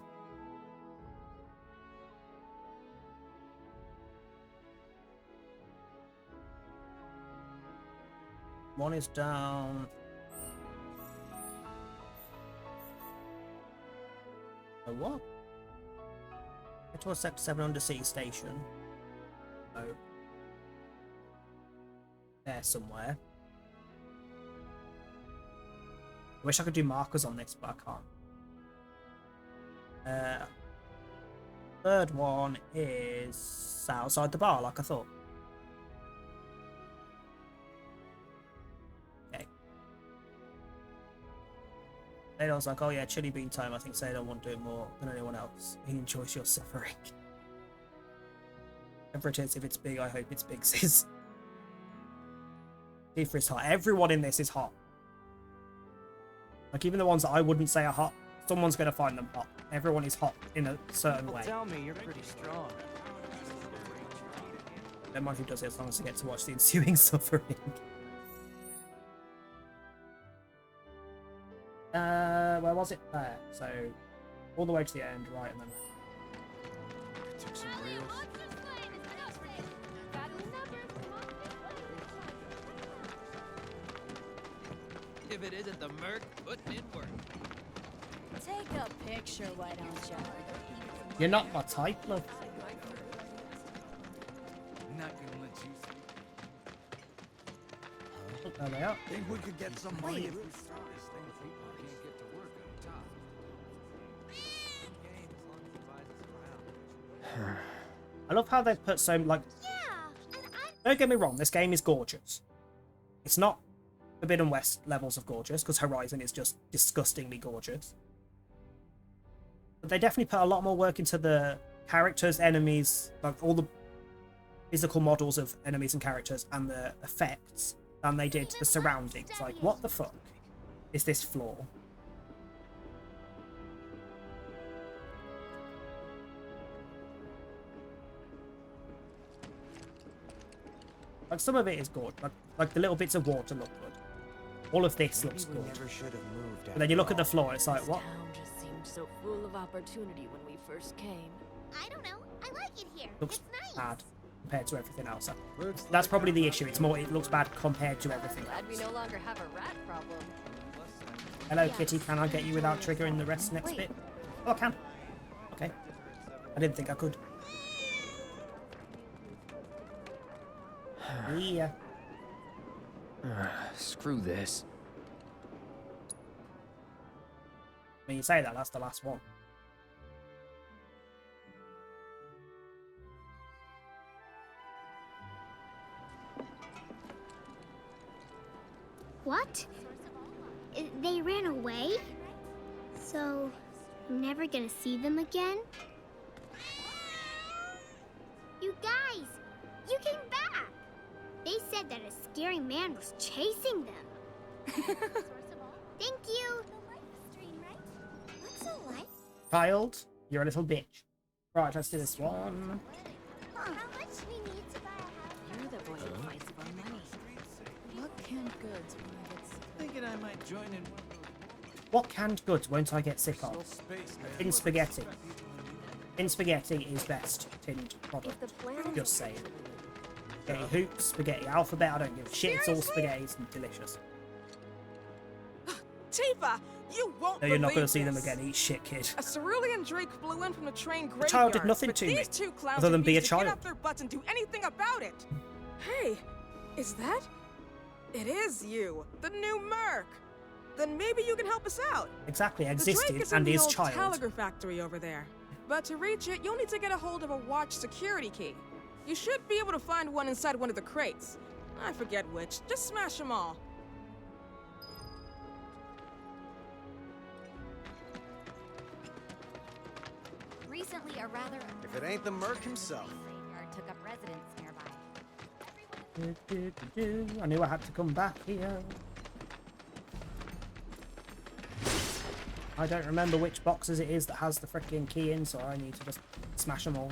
One is down. Oh, what? Get to a Sector 7 undersea station. Oh. There somewhere. I wish I could do markers on this, but I can't. Third one is outside the bar, like I thought. Sadon's like, oh yeah, chili bean time. I think Sadon won't do it more than anyone else. He enjoys your suffering. Whatever it is, if it's big, I hope it's big, sis. Tifa is hot. Everyone in this is hot. Like, even the ones that I wouldn't say are hot, someone's going to find them hot. Everyone is hot in a certain way. Tell me you're pretty strong. Don't mind who does it as long as I get to watch the ensuing suffering. Where was it? There. So, all the way to the end, right, and then... Took some reels. If it isn't the Merc, putting in work. Take a picture, why don't you? You're not my type, love. Not gonna let you see. Oh, there they are. Think we could get some money if we start. I love how they've put so, like... Don't get me wrong, this game is gorgeous. It's not Forbidden West levels of gorgeous, because Horizon is just disgustingly gorgeous. But they definitely put a lot more work into the characters, enemies, like all the physical models of enemies and characters, and the effects, than they did the surroundings. Like, what the fuck is this floor? Like, some of it is good. Like the little bits of water look good. All of this looks good. But then you look at the floor, it's like, what? This town just seemed so full of opportunity when we first came. I don't know. I like it here. Looks It's nice. bad compared to everything else. That's probably the issue. It's more, it looks bad compared to everything Glad we else. no longer have a rat problem. Hello, Kitty. Can I get you without triggering the rest next bit? Oh, I can. Okay. I didn't think I could. Yeah. Screw this. When you say that, that's the last one. What? They ran away? So, I'm never gonna see them again? You guys! You came back! They said that a scary man was chasing them. Thank you! What's a light? Child, you're a little bitch. Right, let's do this one. How much we need to buy a house? You're the boy who fights for money. What canned goods when I get sick? Thinking I might join in. What canned goods won't I get sick of? Tin spaghetti. Tin spaghetti is best tinned product. Just saying. Spaghetti hoops, spaghetti alphabet, I don't give a shit. It's all spaghetti. It's delicious. Tifa, you won't No, you're not going to believe see them this. again. Eat shit, kid. A cerulean Drake flew in from the train graveyard. The child did nothing but to these me, two clowns other than be a refused to child. Get off their butts and do anything about it. Hey, is that? It is you, the new Merc. Then maybe you can help us out. Exactly, The existed Drake is and in the is old child. Telegraph factory over there. But to reach it, you'll need to get a hold of a watch security key. You should be able to find one inside one of the crates. I forget which. Just smash them all. Recently, a rather If it ain't the Merc himself. graveyard took up residence nearby. I knew I had to come back here. I don't remember which boxes it is that has the freaking key in, so I need to just smash them all.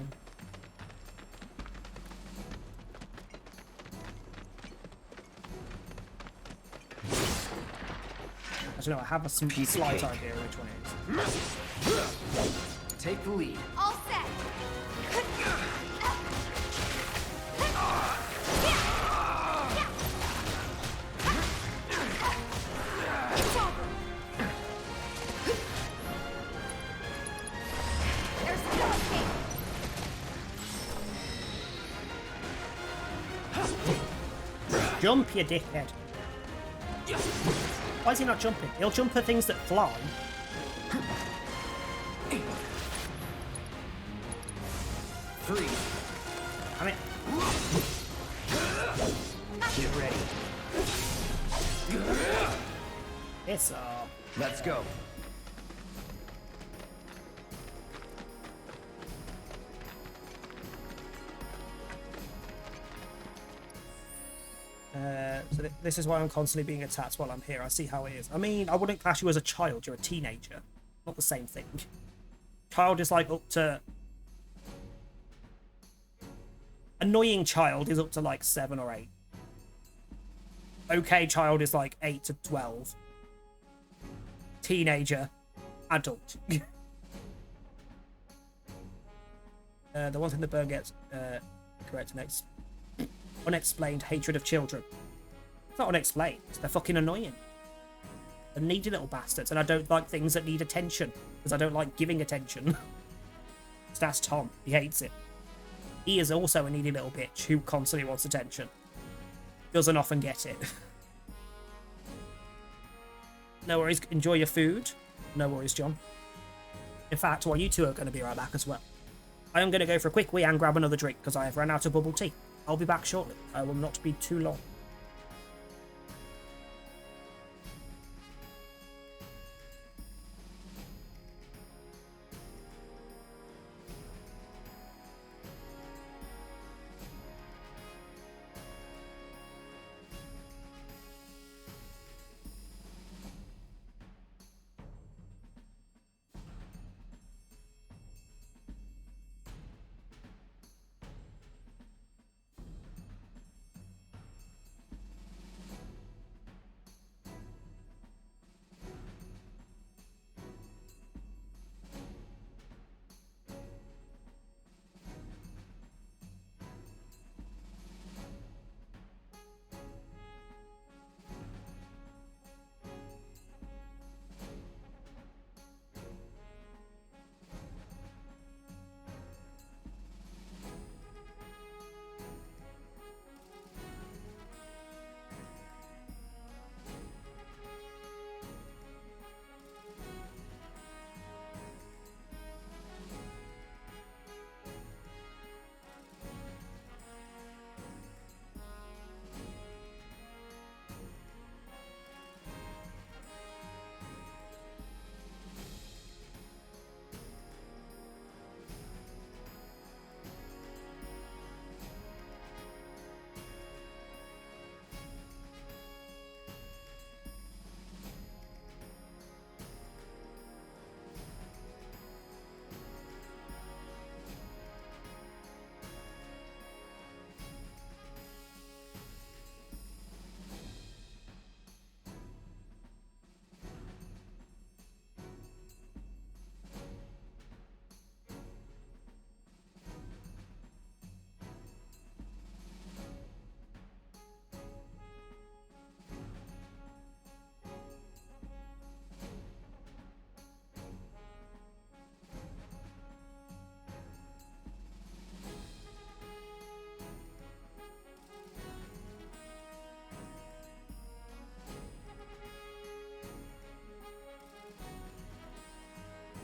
I don't know, I have a slight idea which one it is. Take the lead. All set! It's over! There's no escape! Jump, you dickhead. Why is he not jumping? He'll jump at things that fly. Free. Damn it. Get ready. It's Let's go. So this is why I'm constantly being attacked while I'm here. I see how it is. I mean, I wouldn't class you as a child. You're a teenager. Not the same thing. Child is like up to... Annoying child is up to like 7 or 8. Okay child is like 8 to 12. Teenager. Adult. The one thing the bird gets correct next. Unexplained hatred of children. It's not unexplained. They're fucking annoying. They're needy little bastards, and I don't like things that need attention because I don't like giving attention. So that's Tom. He hates it. He is also a needy little bitch who constantly wants attention. Doesn't often get it. No worries. Enjoy your food. No worries, John. In fact, while you two are going to be right back as well, I am going to go for a quick wee and grab another drink because I have run out of bubble tea. I'll be back shortly. I will not be too long.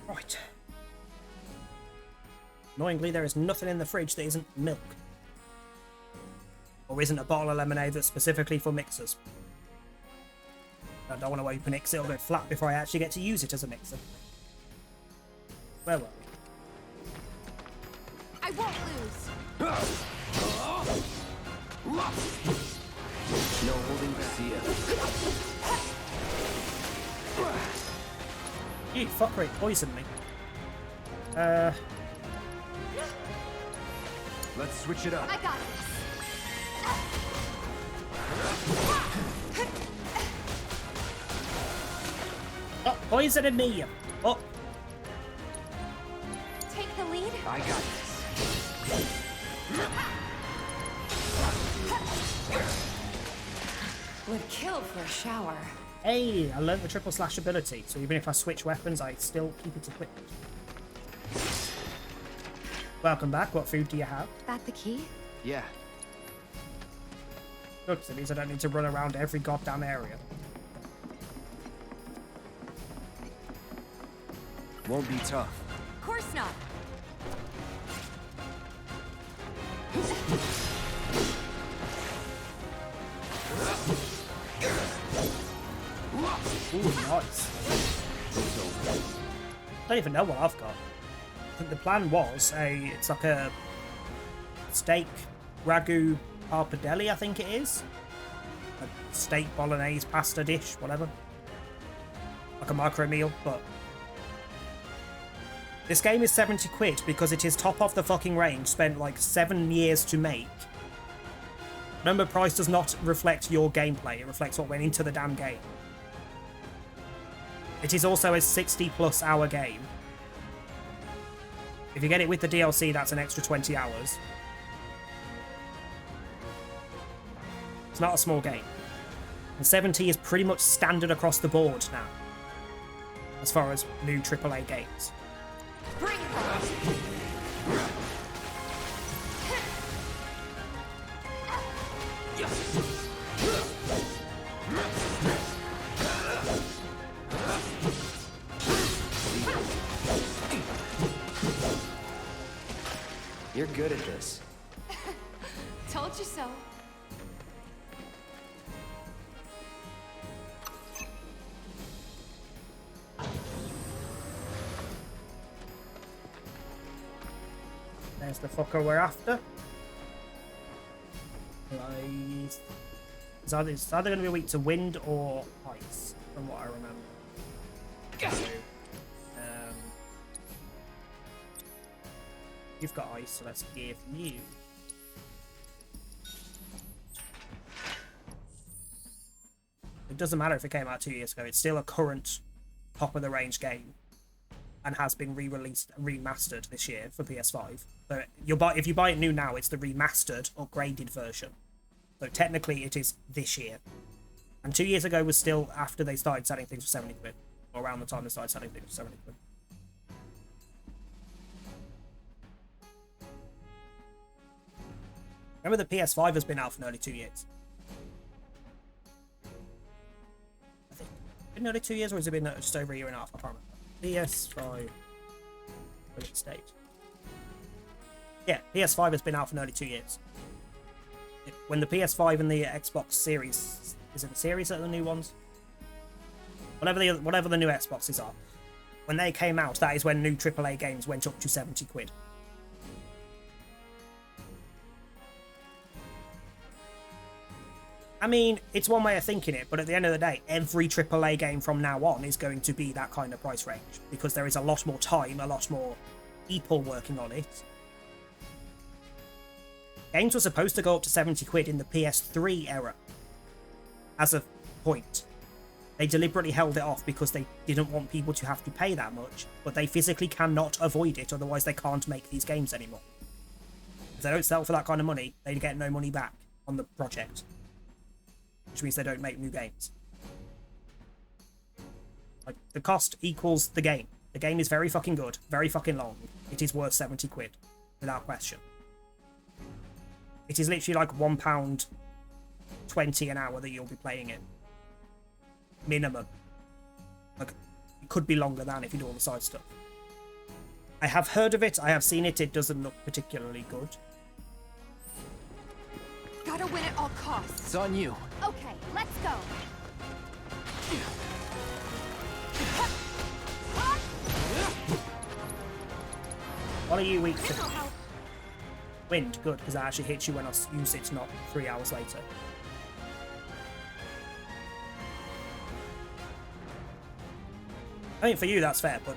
Right. Annoyingly, there is nothing in the fridge that isn't milk. Or isn't a bottle of lemonade that's specifically for mixers. I don't want to open it because it'll go flat before I actually get to use it as a mixer. Where were we? I won't lose. No holding Garcia. You fucker, it poisoned me. Let's switch it up. I got this. Oh, poisoning me. Oh. Take the lead. I got this. Would kill for a shower. Hey, I learned the triple slash ability, so even if I switch weapons, I still keep it equipped. Welcome back. What food do you have? That the key? Yeah. Good, so it means I don't need to run around every goddamn area. Won't be tough. Of course not. Ooh, nice. I don't even know what I've got. I think the plan was it's like a steak ragu pappardelle, I think it is. a steak bolognese pasta dish, whatever. Like a micro meal, but this game is 70 quid because it is top of the fucking range, spent like 7 years to make. Remember, price does not reflect your gameplay, it reflects what went into the damn game. It is also a 60+ hour game. If you get it with the DLC, that's an extra 20 hours. It's not a small game. And 70 is pretty much standard across the board now, as far as new AAA games. Bring You're good at this. Told you so. There's the fucker we're after. It's either going to be weak to wind or ice, from what I remember. You've got ice, so let's give you. It doesn't matter if it came out 2 years ago, it's still a current top of the range game and has been re-released, remastered this year for PS5. So if you buy it new now, it's the remastered, upgraded version. So technically it is this year. And 2 years ago was still after they started selling things for 70 quid. Or around the time they started selling things for 70 quid. Remember the PS5 has been out for nearly 2 years. I think. Been nearly 2 years, or has it been just over a year and a half? I can't remember. PS5 release date. Yeah, PS5 has been out for nearly 2 years. When the PS5 and the Xbox Series, is it the Series that are the new ones? Whatever the new Xboxes are. When they came out, that is when new AAA games went up to 70 quid. I mean, it's one way of thinking it, but at the end of the day, every AAA game from now on is going to be that kind of price range, because there is a lot more time, a lot more people working on it. Games were supposed to go up to 70 quid in the PS3 era. As a point. They deliberately held it off because they didn't want people to have to pay that much, but they physically cannot avoid it, otherwise they can't make these games anymore. If they don't sell for that kind of money, they get no money back on the project. Which means they don't make new games. Like, the cost equals the game. The game is very fucking good, very fucking long. It is worth 70 quid, without question. It is literally like £1.20 an hour that you'll be playing it. Minimum. Like, it could be longer than if you do all the side stuff. I have heard of it, I have seen it, it doesn't look particularly good. Gotta win at all costs. It's on you. Okay, let's go. What are you weak to? Wind, good, because that actually hits you when I use it, not 3 hours later. I mean, for you, that's fair, but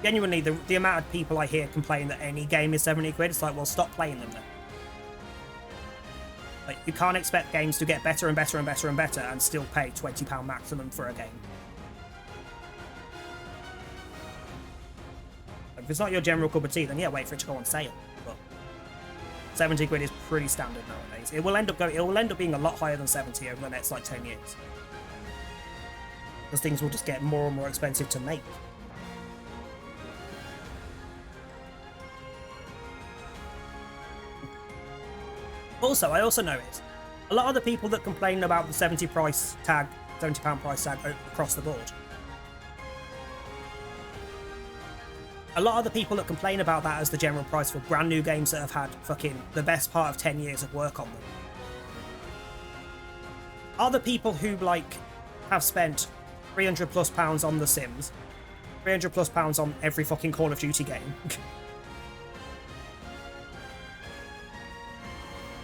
genuinely, the amount of people I hear complain that any game is 70 quid, it's like, well, stop playing them then. Like, you can't expect games to get better and better and better and better and still pay £20 maximum for a game. Like, if it's not your general cup of tea, then yeah, wait for it to go on sale. But 70 quid is pretty standard nowadays. It will end up being a lot higher than 70 over the next like 10 years. Because things will just get more and more expensive to make. Also, I also noticed a lot of the people that complain about the £70 price tag across the board. A lot of the people that complain about that as the general price for brand new games that have had fucking the best part of 10 years of work on them are the people who, like, have spent £300+ on The Sims, £300+ on every fucking Call of Duty game.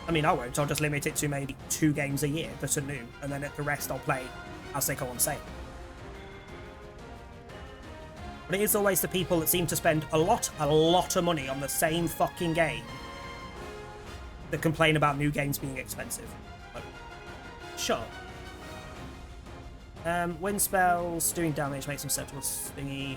I mean, I won't. I'll just limit it to maybe 2 games a year that are new, and then the rest I'll play as they go on sale. But it is always the people that seem to spend a lot of money on the same fucking game that complain about new games being expensive. Like, sure. Wind spells, doing damage, makes them susceptible to thingy.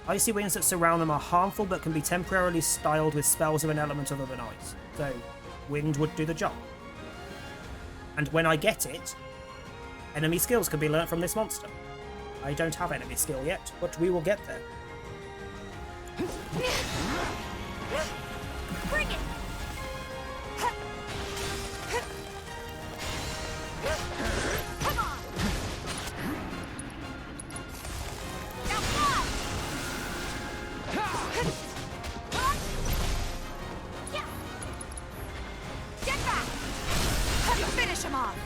Icy winds that surround them are harmful but can be temporarily styled with spells of an element other than ice. So, wind would do the job. And when I get it, enemy skills can be learnt from this monster. I don't have enemy skill yet, but we will get there. Bring it! Come on! Now fly! Get back! Finish him off!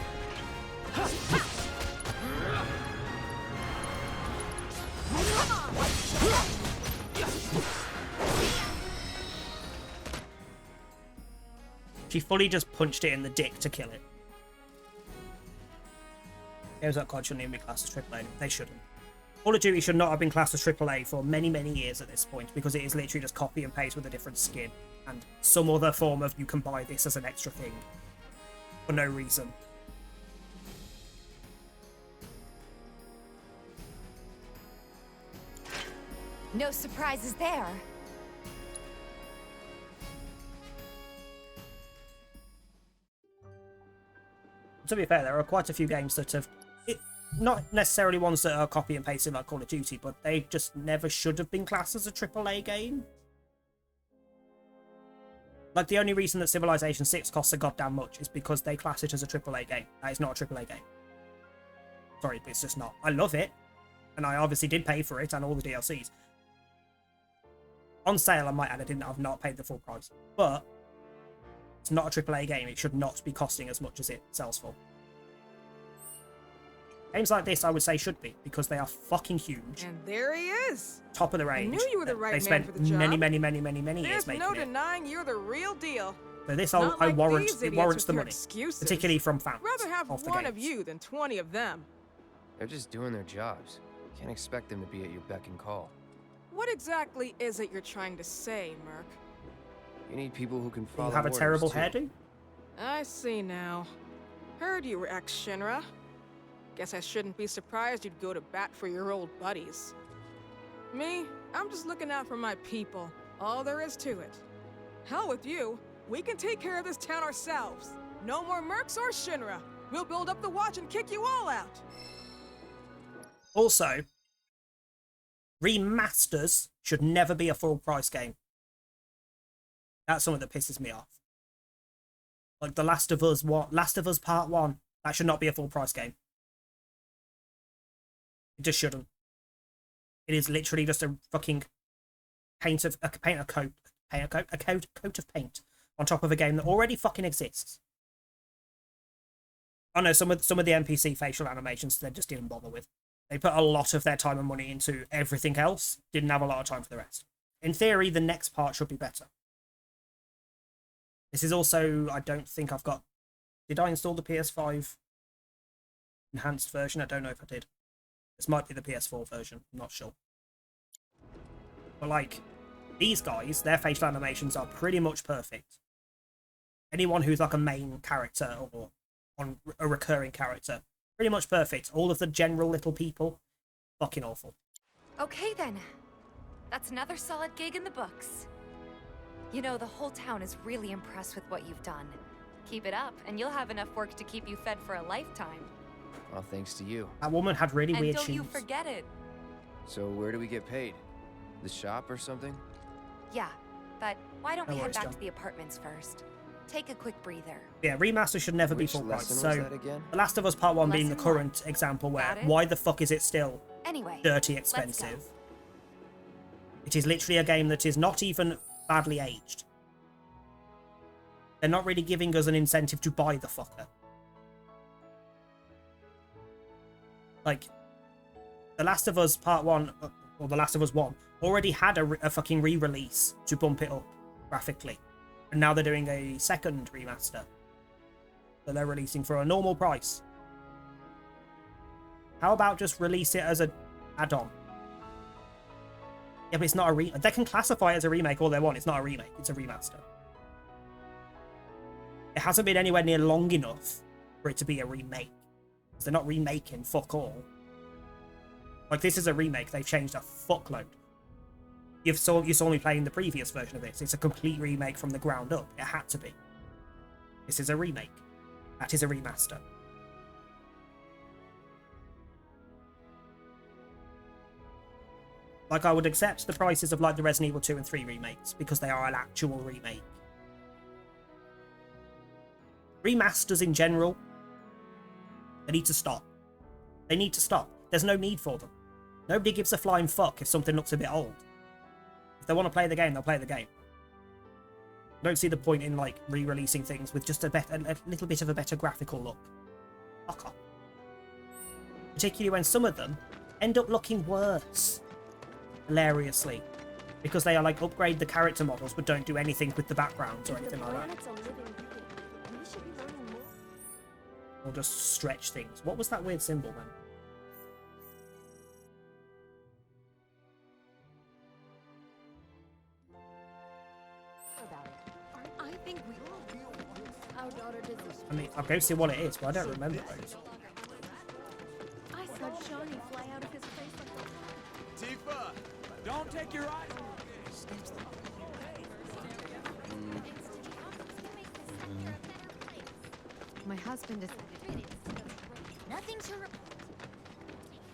She fully just punched it in the dick to kill it. Games like COD shouldn't even be classed as AAA. They shouldn't. Call of Duty should not have been classed as AAA for many, many years at this point, because it is literally just copy and paste with a different skin and some other form of you can buy this as an extra thing for no reason. No surprises there. To be fair, there are quite a few games that have... not necessarily ones that are copy and pasted like Call of Duty, but they just never should have been classed as a AAA game. Like, the only reason that Civilization 6 costs a goddamn much is because they class it as a AAA game. That is not a AAA game. Sorry, it's just not. I love it, and I obviously did pay for it and all the DLCs. On sale, I might add, I've not paid the full price. But it's not a AAA game. It should not be costing as much as it sells for. Games like this, I would say, should be, because they are fucking huge. And there he is. Top of the range. I knew you were the right man spent for the job. many years making There's no it. denying you're the real deal. So this, Not I like warrant. these It idiots warrants with the your money, excuses. particularly from fans Rather have of the one games. of you than 20 of them. They're just doing their jobs. Can't expect them to be at your beck and call. What exactly is it you're trying to say, Merc? You need people who can follow You have a orders, terrible too. hairdo? I see now. Heard you were ex-Shinra. Guess I shouldn't be surprised you'd go to bat for your old buddies. Me, I'm just looking out for my people. All there is to it. Hell with you. We can take care of this town ourselves. No more Mercs or Shinra. We'll build up the watch and kick you all out. Also, remasters should never be a full price game. That's something that pisses me off. Like The Last of Us Last of Us Part 1, that should not be a full price game. It just shouldn't. It is literally just a fucking coat of paint on top of a game that already fucking exists. Oh no, some of the NPC facial animations they just didn't bother with. They put a lot of their time and money into everything else, didn't have a lot of time for the rest. In theory, the next part should be better. This is also, I don't think I've got... Did I install the PS5 enhanced version? I don't know if I did. This might be the PS4 version, I'm not sure. But like, these guys, their facial animations are pretty much perfect. Anyone who's like a main character or on a recurring character, pretty much perfect. All of the general little people, fucking awful. Okay then. That's another solid gig in the books. You know, the whole town is really impressed with what you've done. Keep it up, and you'll have enough work to keep you fed for a lifetime. All thanks to you. That woman had really And weird don't shoes. you forget it. So where do we get paid? The shop or something? Yeah, but why don't No we head worries, back John. to the apartments first? Take a quick breather. Yeah, remaster should never be Which full price. lesson was So, that again? The Last of Us Part 1 being the Lesson current example where, Got it? why the fuck is it still Anyway, dirty let's expensive? go. It is literally a game that is not even badly aged. They're not really giving us an incentive to buy the fucker. Like, The Last of Us Part 1, or The Last of Us 1, already had a fucking re-release to bump it up graphically. And now they're doing a second remaster that they're releasing for a normal price. How about just release it as an add-on? Yeah, but it's not a they can classify it as a remake all they want. It's not a remake, it's a remaster. It hasn't been anywhere near long enough for it to be a remake. They're not remaking fuck all. Like, this is a remake. They've changed a fuckload. You saw me playing the previous version of this. It's a complete remake from the ground up. It had to be. This is a remake. That is a remaster. Like, I would accept the prices of, like, the Resident Evil 2 and 3 remakes, because they are an actual remake. Remasters in general, they need to stop. They need to stop. There's no need for them. Nobody gives a flying fuck if something looks a bit old. If they want to play the game, they'll play the game. I don't see the point in, like, re-releasing things with just a little bit of a better graphical look. Fuck off. Particularly when some of them end up looking worse. Hilariously. Because they are, like, upgrade the character models but don't do anything with the backgrounds or anything like that. Or just stretch things. What was that weird symbol, man? I mean, I'll go see what it is, but I don't remember those. I saw Johnny fly out of his face like a... Tifa! Don't take your eyes My husband is... Nothing to report.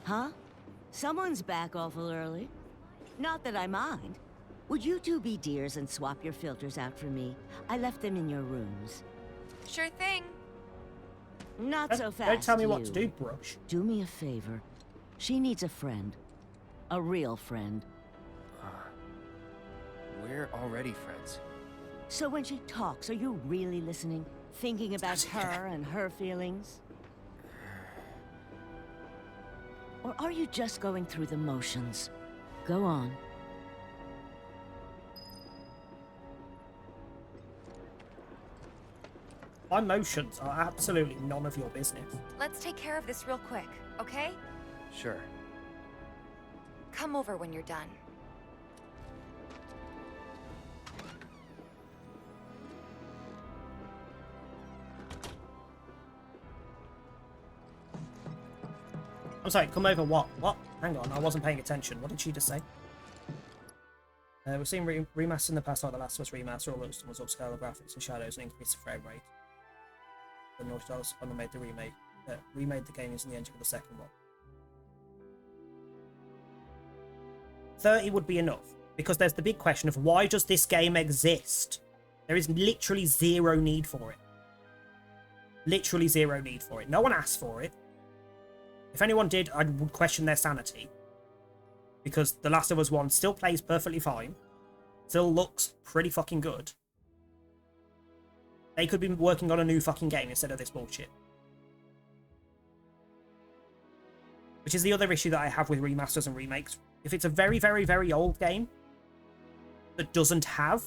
Huh? Someone's back awful early. Not that I mind. Would you two be dears and swap your filters out for me? I left them in your rooms. Sure thing. Not so fast. Don't tell me what to do, Brush. Do me a favor. She needs a friend. A real friend. We're already friends. So when she talks, are you really listening? Thinking about her and her feelings? Or are you just going through the motions? Go on. My motions are absolutely none of your business. Let's take care of this real quick, okay? Sure. Come over when you're done. I'm sorry, come over what? What? Hang on, I wasn't paying attention. What did she just say? We've seen remasters in the past, like the Last of Us remaster, all those was upscale the graphics and shadows and increased the frame rate. The Naughty Dog made the remade the game using the engine for the second one. 30 would be enough, because there's the big question of why does this game exist? There is literally zero need for it. Literally zero need for it. No one asked for it. If anyone did, I would question their sanity. Because The Last of Us 1 still plays perfectly fine. Still looks pretty fucking good. They could be working on a new fucking game instead of this bullshit. Which is the other issue that I have with remasters and remakes. If it's a very, very, very old game that doesn't have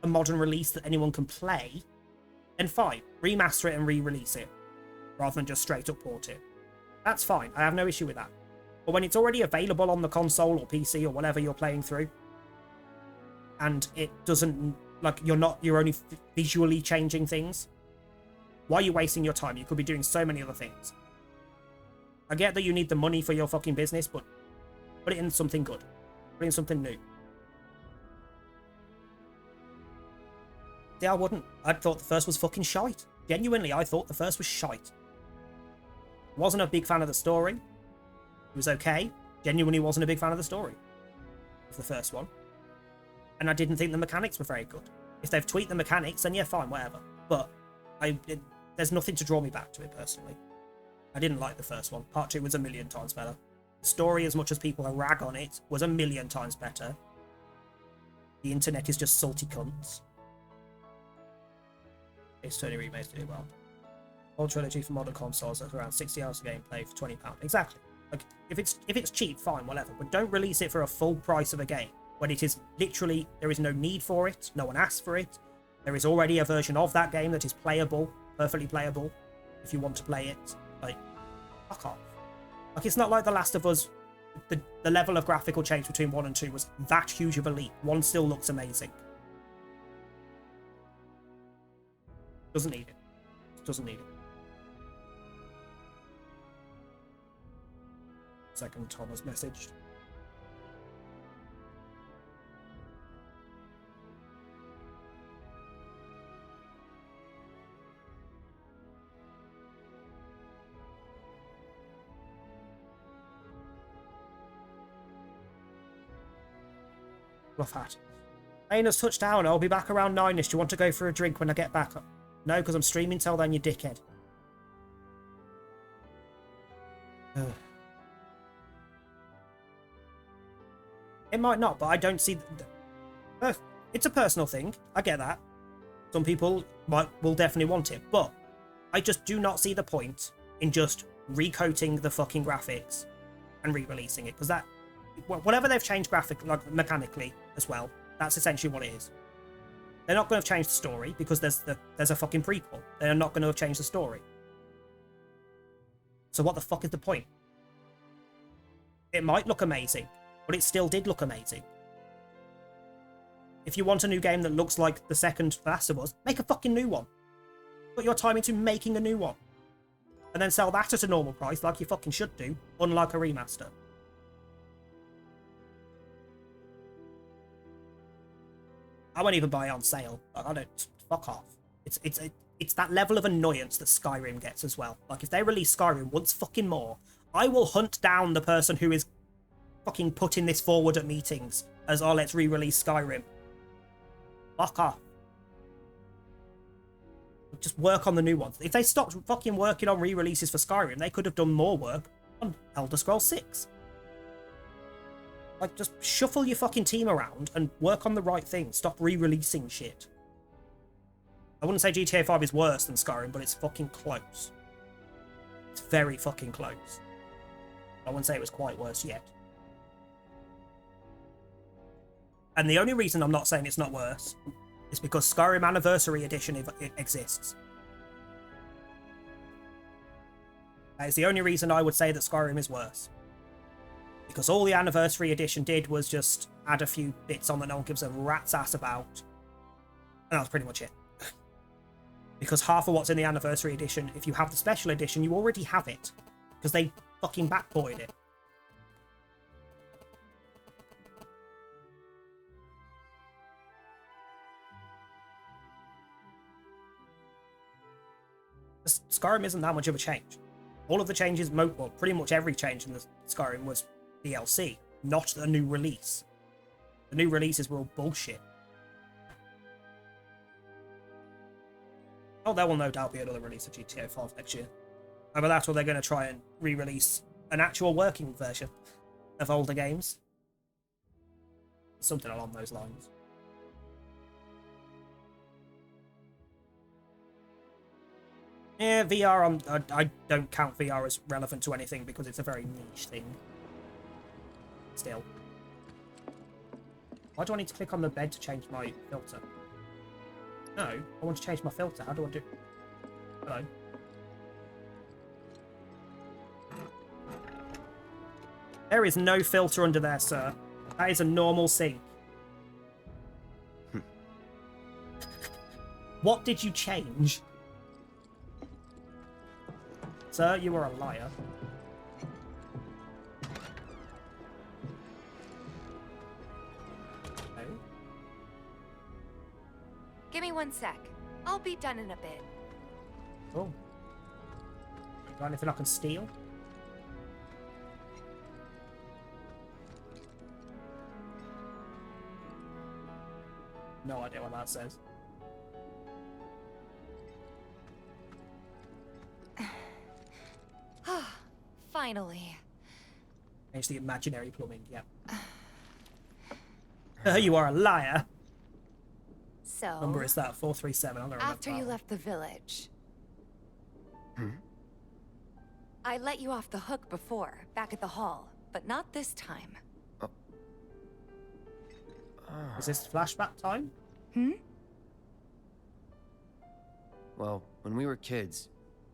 a modern release that anyone can play, then fine. Remaster it and re-release it. Rather than just straight up port it. That's fine. I have no issue with that. But when it's already available on the console or PC or whatever you're playing through, and it doesn't, like, you're only visually changing things, why are you wasting your time? You could be doing so many other things. I get that you need the money for your fucking business, but put it in something good. Put it in something new. See, I wouldn't. I thought the first was fucking shite. Genuinely, I thought the first was shite. Wasn't a big fan of the story. It was okay. Genuinely wasn't a big fan of the story of the first one. And I didn't think the mechanics were very good. If they've tweaked the mechanics, then yeah, fine, whatever. But there's nothing to draw me back to it, personally. I didn't like the first one. Part 2 was a million times better. The story, as much as people rag on it, was a million times better. The internet is just salty cunts. It's Tony remakes do well. Whole trilogy for modern consoles at around 60 hours of gameplay for £20. Exactly. Like, if it's cheap, fine, whatever. But don't release it for a full price of a game when it is literally, there is no need for it. No one asked for it. There is already a version of that game that is playable, perfectly playable, if you want to play it. Like, fuck off. Like, it's not like The Last of Us. The level of graphical change between 1 and 2 was that huge of a leap. 1 still looks amazing. Doesn't need it. Doesn't need it. Second, Tom has messaged. Rough hat. Aina's touched down. I'll be back around 9ish. Do you want to go for a drink when I get back? No, because I'm streaming till then, you dickhead. Ugh. It might not, but I don't see... It's a personal thing. I get that. Some people will definitely want it, but I just do not see the point in just recoating the fucking graphics and re-releasing it, because that... Whatever they've changed mechanically as well, that's essentially what it is. They're not going to have changed the story because there's a fucking prequel. They're not going to have changed the story. So what the fuck is the point? It might look amazing, but it still did look amazing. If you want a new game that looks like the second Last of Us, make a fucking new one. Put your time into making a new one. And then sell that at a normal price like you fucking should do, unlike a remaster. I won't even buy it on sale. Like, I don't... Fuck off. It's that level of annoyance that Skyrim gets as well. Like, if they release Skyrim once fucking more, I will hunt down the person who is fucking putting this forward at meetings as, oh, let's re-release Skyrim. Fuck off. Just work on the new ones. If they stopped fucking working on re-releases for Skyrim, they could have done more work on Elder Scrolls 6. Like, just shuffle your fucking team around and work on the right thing. Stop re-releasing shit. I wouldn't say GTA 5 is worse than Skyrim, but it's fucking close. It's very fucking close. I wouldn't say it was quite worse yet. And the only reason I'm not saying it's not worse is because Skyrim Anniversary Edition exists. That is the only reason I would say that Skyrim is worse. Because all the Anniversary Edition did was just add a few bits on that no one gives a rat's ass about. And that was pretty much it. Because half of what's in the Anniversary Edition, if you have the Special Edition, you already have it. Because they fucking backported it. Skyrim isn't that much of a change. All of the changes, well, pretty much every change in the Skyrim was DLC, not a new release. The new releases were all bullshit. Oh, there will no doubt be another release of GTA 5 next year. Either that or they're going to try and re-release an actual working version of older games. Something along those lines. Yeah, VR, I don't count VR as relevant to anything because it's a very niche thing. Still. Why do I need to click on the bed to change my filter? No, I want to change my filter. How do I do... Hello. There is no filter under there, sir. That is a normal sink. What did you change? Sir, you are a liar. No. Give me 1 sec. I'll be done in a bit. Oh. Got anything I can steal? No idea what that says. Finally. It's the imaginary plumbing, yep. You are a liar. So... What number is that? 437. I'm gonna remember after you left the village... I let you off the hook before, back at the hall, but not this time. Is this flashback time? Well, when we were kids,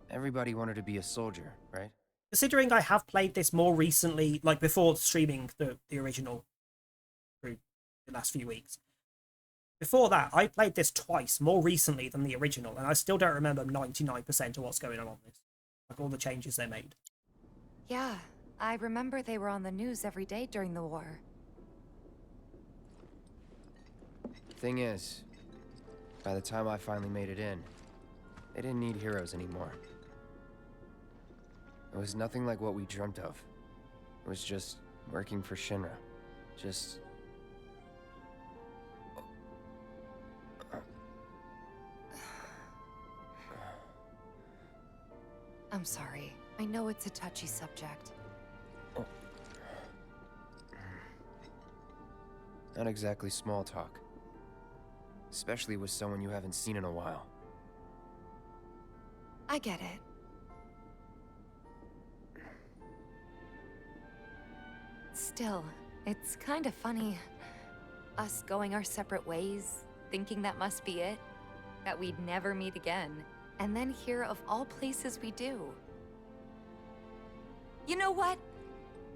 everybody wanted to be a soldier, right? Considering I have played this more recently, like before streaming the original through the last few weeks. Before that, I played this twice, more recently than the original, and I still don't remember 99% of what's going on this. Like all the changes they made. Yeah, I remember they were on the news every day during the war. Thing is, by the time I finally made it in, they didn't need heroes anymore. It was nothing like what we dreamt of. It was just working for Shinra. Just... I'm sorry. I know it's a touchy subject. Not exactly small talk. Especially with someone you haven't seen in a while. I get it. Still, it's kind of funny. Us going our separate ways, thinking that must be it. That we'd never meet again. And then here, of all places, we do. You know what?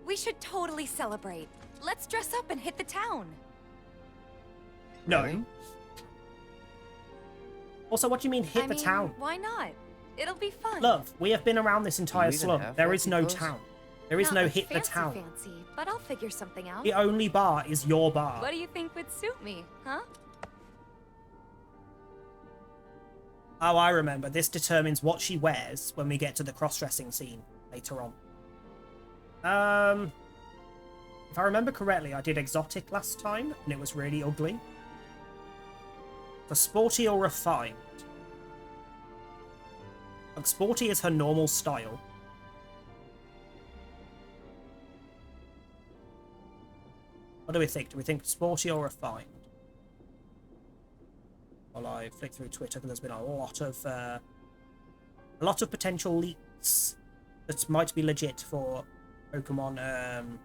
We should totally celebrate. Let's dress up and hit the town. No. Really? Also, what do you mean hit the town? Why not? It'll be fun. Love, we have been around this entire slum. There is no town. There is no hit the town. Fancy, but I'll figure something out. The only bar is your bar. What do you think would suit me, huh? Oh, I remember. This determines what she wears when we get to the cross-dressing scene later on. If I remember correctly, I did exotic last time, and it was really ugly. For sporty or refined? Like, sporty is her normal style. What do we think? Do we think sporty or refined? While I flick through Twitter, because there's been a lot of potential leaks that might be legit for Pokemon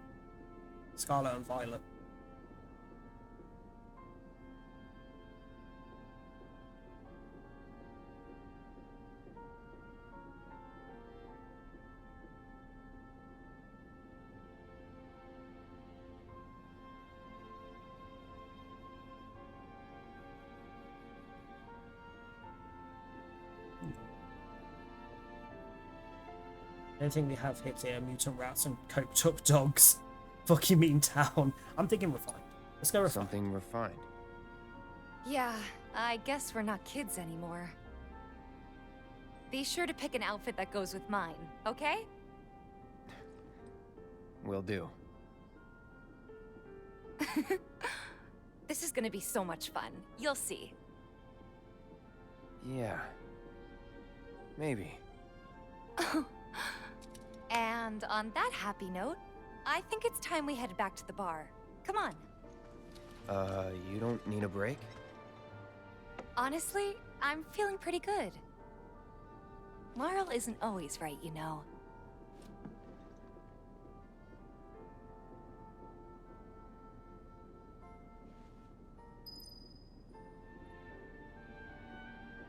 Scarlet and Violet. I don't think we have hit here mutant rats and coked up dogs. Fuck you mean town. I'm thinking refined. Let's go refined. Something refined. Yeah, I guess we're not kids anymore. Be sure to pick an outfit that goes with mine, okay? Will do. This is gonna be so much fun. You'll see. Yeah. Maybe. And on that happy note, I think it's time we headed back to the bar. Come on. You don't need a break? Honestly, I'm feeling pretty good. Marl isn't always right, you know.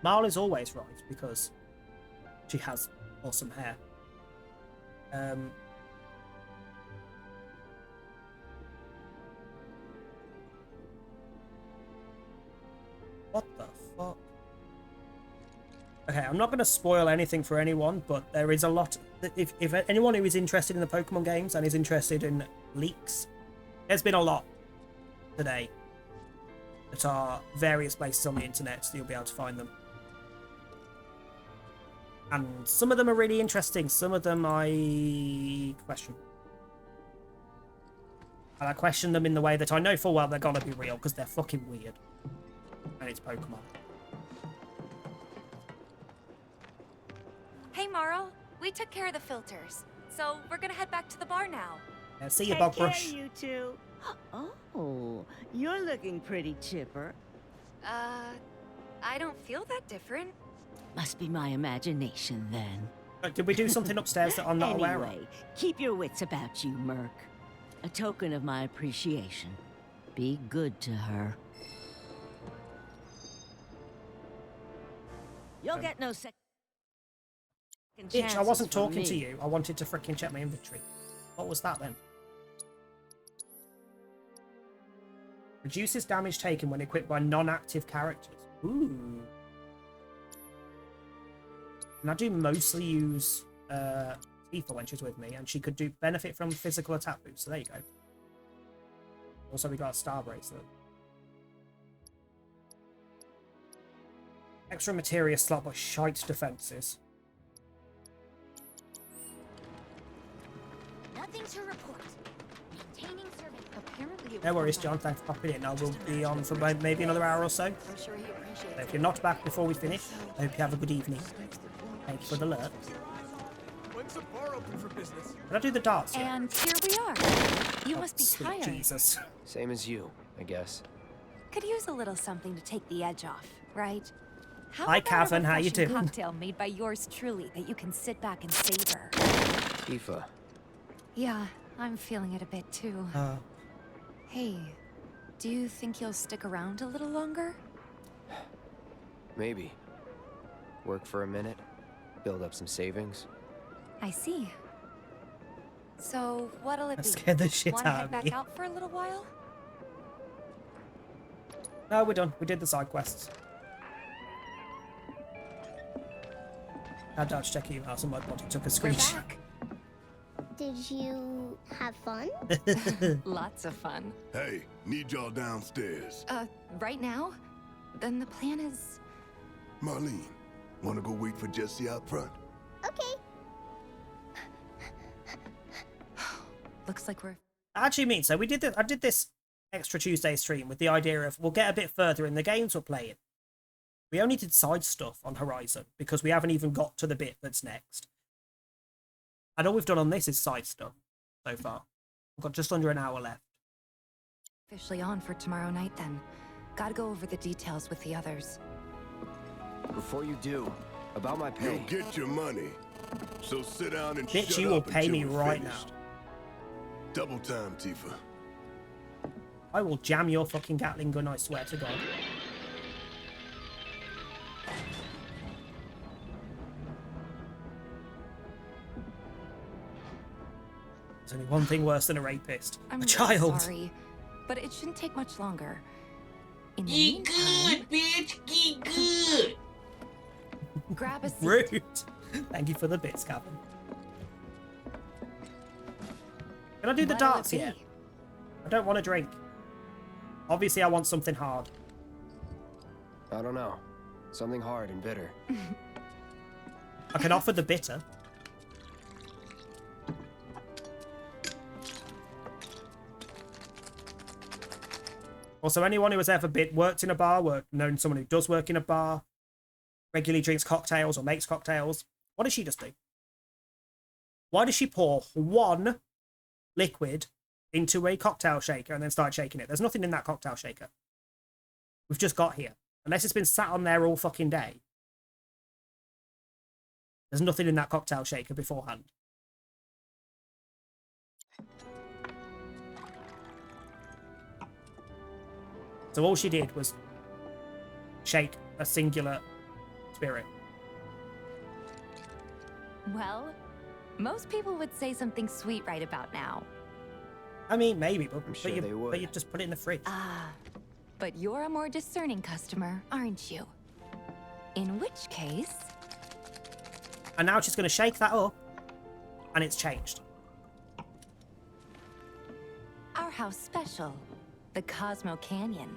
Marl is always right because she has awesome hair. What the fuck? Okay, I'm not going to spoil anything for anyone, but there is a lot. If anyone who is interested in the Pokemon games and is interested in leaks, there's been a lot today that are various places on the internet, so you'll be able to find them. And some of them are really interesting, some of them I question. And I question them in the way that I know full well they're gonna be real, because they're fucking weird. And it's Pokemon. Hey, Marl, we took care of the filters, so we're gonna head back to the bar now. See you, Bob Brush. Take care, you two. Oh, you're looking pretty chipper. I don't feel that different. Must be my imagination, then. Did we do something upstairs that I'm not aware of? Anyway, keep your wits about you, Merc. A token of my appreciation. Be good to her. You'll get no second Bitch, I wasn't from talking to me. you. I wanted to freaking check my inventory. What was that then? Reduces damage taken when equipped by non-active characters. Ooh. And I do mostly use Tifa when she's with me, and she could do benefit from physical attack boost. So there you go. Also, we got a star bracelet. Extra materia slot, but shite defenses. Nothing to report. Maintaining survey. Apparently it No was worries, on John. Thanks for popping in. I will be on for maybe another hour or so. I'm sure he appreciates So if you're not back before we finish, I hope you have a good evening. Thank you for the alert. When's the bar open for business? Did I do the darts yet? And here we are. You must be Sweet tired. Jesus. Same as you, I guess. Could use a little something to take the edge off, right? How Hi, about a Kevin. How you refreshing doing? cocktail made by yours truly that you can sit back and savor. Tifa. Yeah, I'm feeling it a bit too. Hey, do you think you'll stick around a little longer? Maybe. Work for a minute. Build up some savings. I see. So, what'll it That be? scared the shit Wanna out head of back me. out for a little while? No, we're done. We did the side quests. I had to check emails and my body took a screenshot. Did you have fun? Lots of fun. Hey, need y'all downstairs. Right now? Then the plan is... Marlene, wanna go wait for Jesse out front? Okay. Looks like we're... Actually, mean so we did this. I did this extra Tuesday stream with the idea of we'll get a bit further in the games we're playing. We only did side stuff on Horizon because we haven't even got to the bit that's next. And all we've done on this is side stuff so far. We've got just under an hour left. officially on for tomorrow night then. Gotta go over the details with the others. Before you do, about my pay. You'll get your money. So sit down and Bitch, shut you will up pay until me we're right finished. now. Double time, Tifa. I will jam your fucking Gatling gun, I swear to God. There's only one thing worse than a rapist. I'm a child. sorry, but it shouldn't take much longer. In the Get meantime, good, bitch. Get good. grab a seat. Rude. Thank you for the bits, Gavin. Can I do the What'll it darts be? yet? I don't want to drink. Obviously, I want something hard. I don't know. Something hard and bitter. I can offer the bitter. Also, anyone who has ever worked in a bar, known someone who does work in a bar, regularly drinks cocktails or makes cocktails, what does she just do? Why does she pour one liquid into a cocktail shaker and then start shaking it? There's nothing in that cocktail shaker. We've just got here. Unless it's been sat on there all fucking day. There's nothing in that cocktail shaker beforehand. So all she did was shake a singular spirit. Well, most people would say something sweet right about now. I mean, maybe, but, sure they would. but you just put it in the fridge. Ah, but you're a more discerning customer, aren't you? In which case... And now she's going to shake that up, and it's changed. Our house special, the Cosmo Canyon.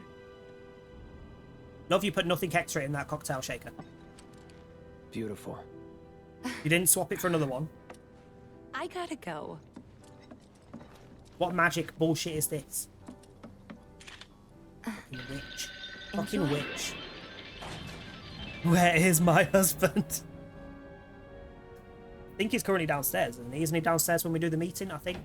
Love you put nothing extra in that cocktail shaker. Beautiful. You didn't swap it for another one. I gotta go. What magic bullshit is this? Fucking witch. Fucking Enjoy. witch. Where is my husband? I think he's currently downstairs, isn't he? Isn't he downstairs when we do the meeting, I think?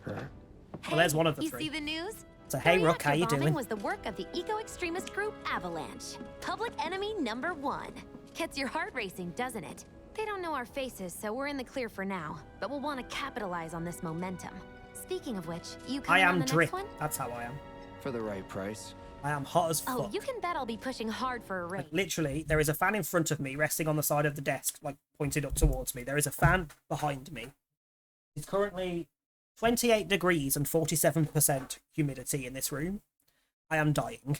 Well, there's one of the You three. see the news? So, hey, The Rook, how you reactor bombing doing? was the work of the eco-extremist group Avalanche. Public enemy #1. Gets your heart racing, doesn't it? They don't know our faces, so we're in the clear for now. But we'll want to capitalize on this momentum. Speaking of which, you I coming on am the drip. next one? That's how I am. For the right price. I am hot as fuck. Oh, you can bet I'll be pushing hard for a raise. Like, literally, there is a fan in front of me resting on the side of the desk, like pointed up towards me. There is a fan behind me. It's currently 28 degrees and 47% humidity in this room. I am dying.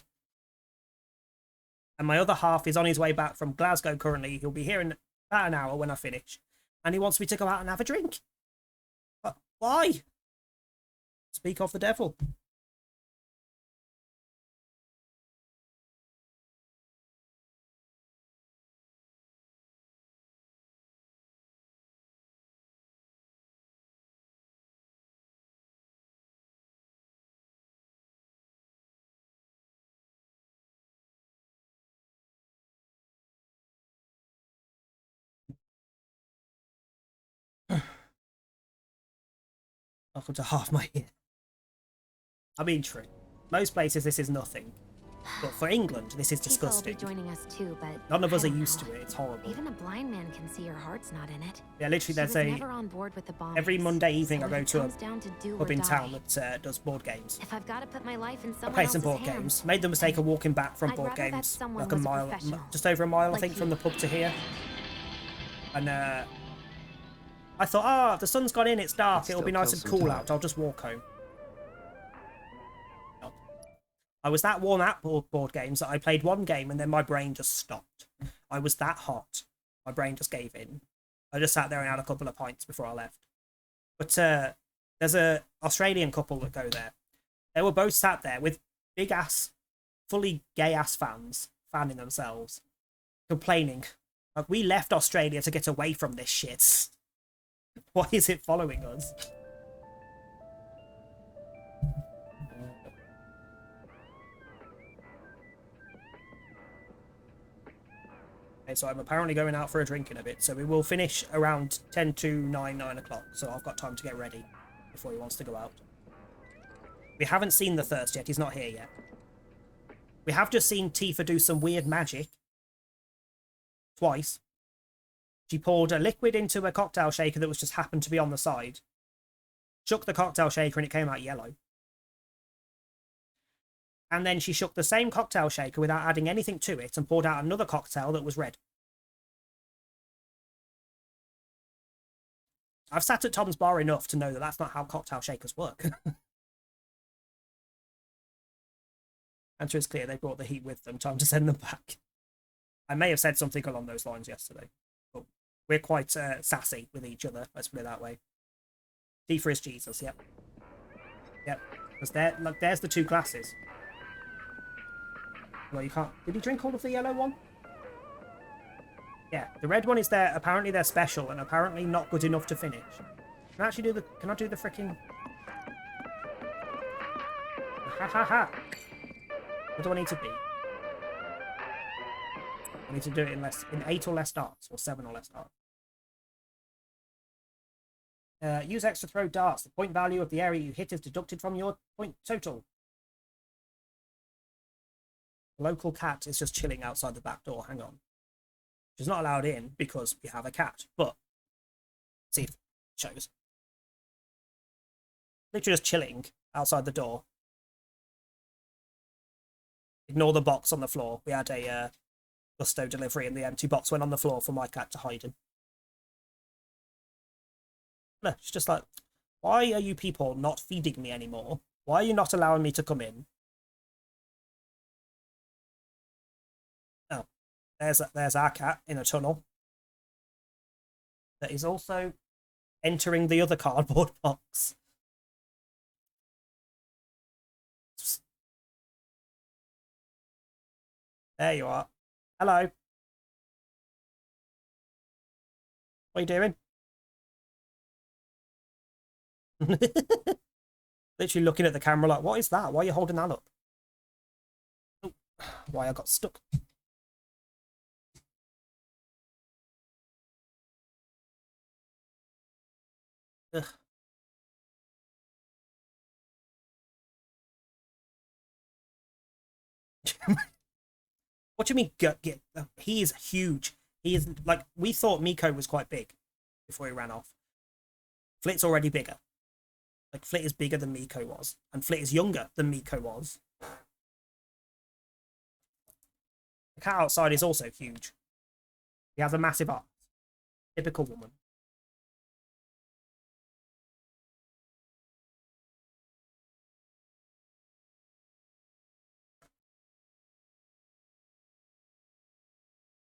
And my other half is on his way back from Glasgow currently. He'll be here in about an hour when I finish. And he wants me to go out and have a drink. But why? Speak of the devil. Welcome to half my year. I mean, true. Most places this is nothing. But for England, this is disgusting. Tifa will be joining us too, but None of us I are don't used know. to it. It's horrible. Even a blind man can see her heart's not in it. Yeah, literally, She was there's never on board with the bombings, every Monday evening so I go if it to comes down to do a pub or in die, town that does board games. If I've got to put my life in I someone play some else's board hands, games. Made the mistake of walking back from I'd board rather that games someone like a was a mile, professional. just over a mile, I Like think, from you. the pub to here. And I thought, oh, the sun's gone in, it's dark, Let's it'll be still nice kill and some cool time. out. I'll just walk home. No. I was that worn out board games that I played one game and then my brain just stopped. I was that hot. My brain just gave in. I just sat there and had a couple of pints before I left. But there's a Australian couple that go there. They were both sat there with big ass, fully gay ass fans, fanning themselves, complaining. Like, we left Australia to get away from this shit. Why is it following us? Okay, so I'm apparently going out for a drink in a bit, so we will finish around 10 to 9 o'clock, so I've got time to get ready before he wants to go out. We haven't seen the Thirst yet, he's not here yet. We have just seen Tifa do some weird magic. Twice. She poured a liquid into a cocktail shaker that was just happened to be on the side. Shook the cocktail shaker and it came out yellow. And then she shook the same cocktail shaker without adding anything to it and poured out another cocktail that was red. I've sat at Tom's bar enough to know that that's not how cocktail shakers work. Answer is clear, they brought the heat with them. Time to send them back. I may have said something along those lines yesterday. But we're quite sassy with each other, let's put it that way. Tifa is Jesus, yep. Yep. Because there, look, there's the two glasses. Well, you can't... Did he drink all of the yellow one? Yeah, the red one is there. Apparently they're special and apparently not good enough to finish. Can I actually do the... Can I do the freaking... Ha ha ha! What do I need to be? I need to do it in 8 or less darts, or 7 or less darts. Use extra throw darts. The point value of the area you hit is deducted from your point total. The local cat is just chilling outside the back door. Hang on. She's not allowed in because we have a cat, but see if it shows. Literally just chilling outside the door. Ignore the box on the floor. We had a Gusto delivery and the empty box went on the floor for my cat to hide in. No, it's just like, why are you people not feeding me anymore? Why are you not allowing me to come in? Oh, there's our cat in a tunnel. That is also entering the other cardboard box. There you are. Hello. What are you doing? Literally looking at the camera like, what is that? Why are you holding that up? Oh, why I got stuck. Ugh. What do you mean, he is huge. He is, like, we thought Miko was quite big before he ran off. Flit's already bigger. Like, Flit is bigger than Miko was. And Flit is younger than Miko was. The cat outside is also huge. He has a massive arm. Typical woman.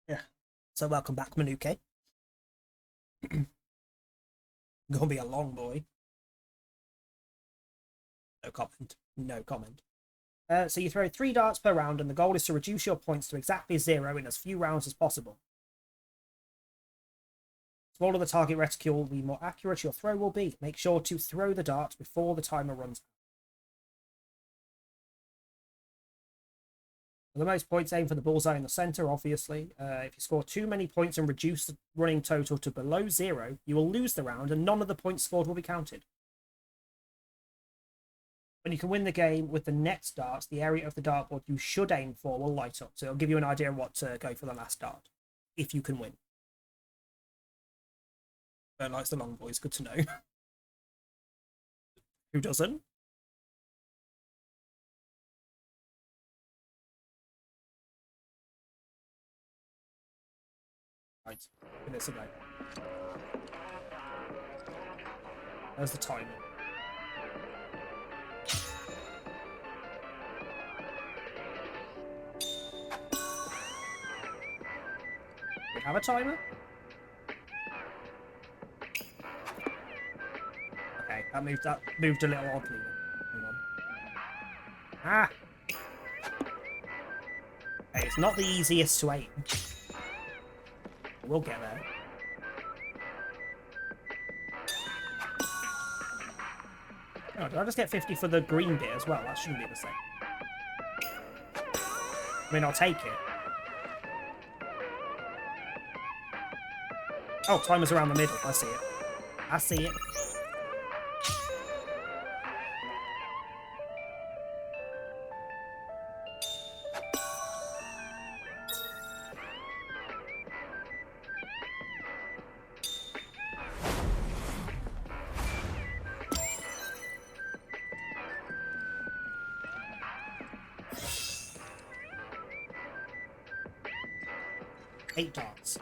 Yeah. So welcome back, Manuke. Gonna be a long boy. No comment. No comment. So you throw 3 darts per round, and the goal is to reduce your points to exactly 0 in as few rounds as possible. The smaller the target reticule, the more accurate your throw will be. Make sure to throw the dart before the timer runs out. For the most points, aim for the bullseye in the center, obviously. If you score too many points and reduce the running total to below 0, you will lose the round, and none of the points scored will be counted. When you can win the game with the next darts, the area of the dartboard you should aim for will light up. So it'll give you an idea of what to go for the last dart, if you can win. Don't likes the long boys, good to know. Who doesn't? Right, give this a go. There's the timer. We have a timer? Okay, that moved a little oddly. Hang on. Ah! Okay, it's not the easiest to aim. We'll get there. Oh, did I just get 50 for the green bit as well? That shouldn't be the same. I mean, I'll take it. Oh, timer's around the middle. I see it. I see it. Eight darts.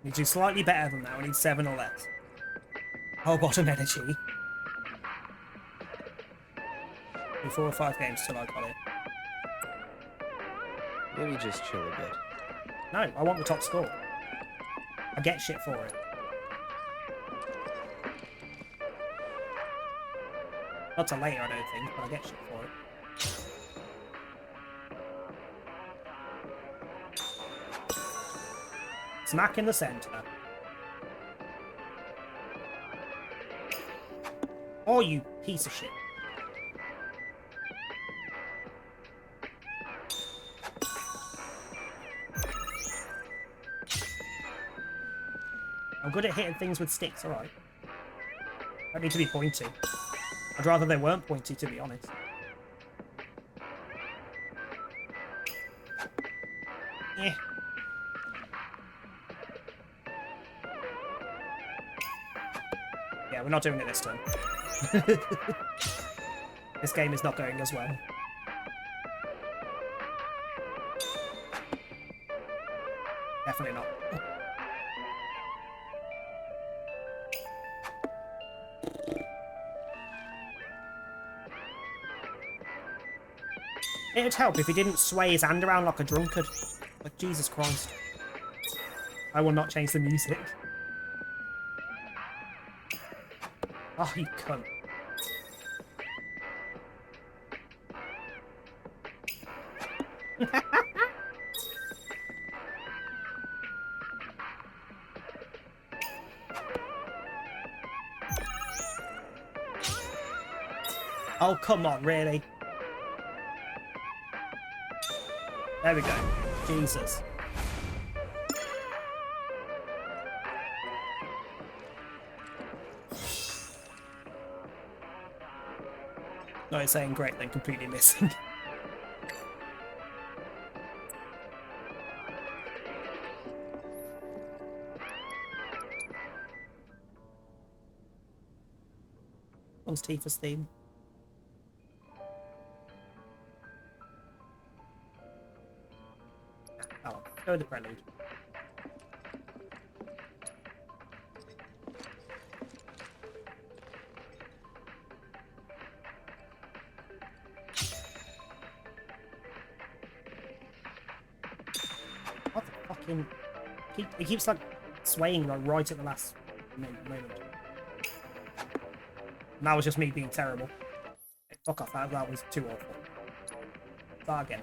Need to do slightly better than that. We need 7 or less. Oh, bottom energy. 4 or 5 games till I got it. Maybe just chill a bit. No, I want the top score. I get shit for it. Not till later, I don't think, but I get shit for it. Smack in the center. Oh, you piece of shit. I'm good at hitting things with sticks, alright. Don't need to be pointy. I'd rather they weren't pointy, to be honest. Yeah. Yeah, we're not doing it this time. This game is not going as well. Definitely not. It'd help if he didn't sway his hand around like a drunkard. Like, Jesus Christ. I will not change the music. Oh, you cunt. Oh, come on, really? There we go. Jesus. No, it's saying great, then completely missing. one's Tifa's theme. Oh, go with the prelude. What the fucking... It keeps like swaying like right at the last moment. And that was just me being terrible. Hey, fuck off, that was too awful. Start again.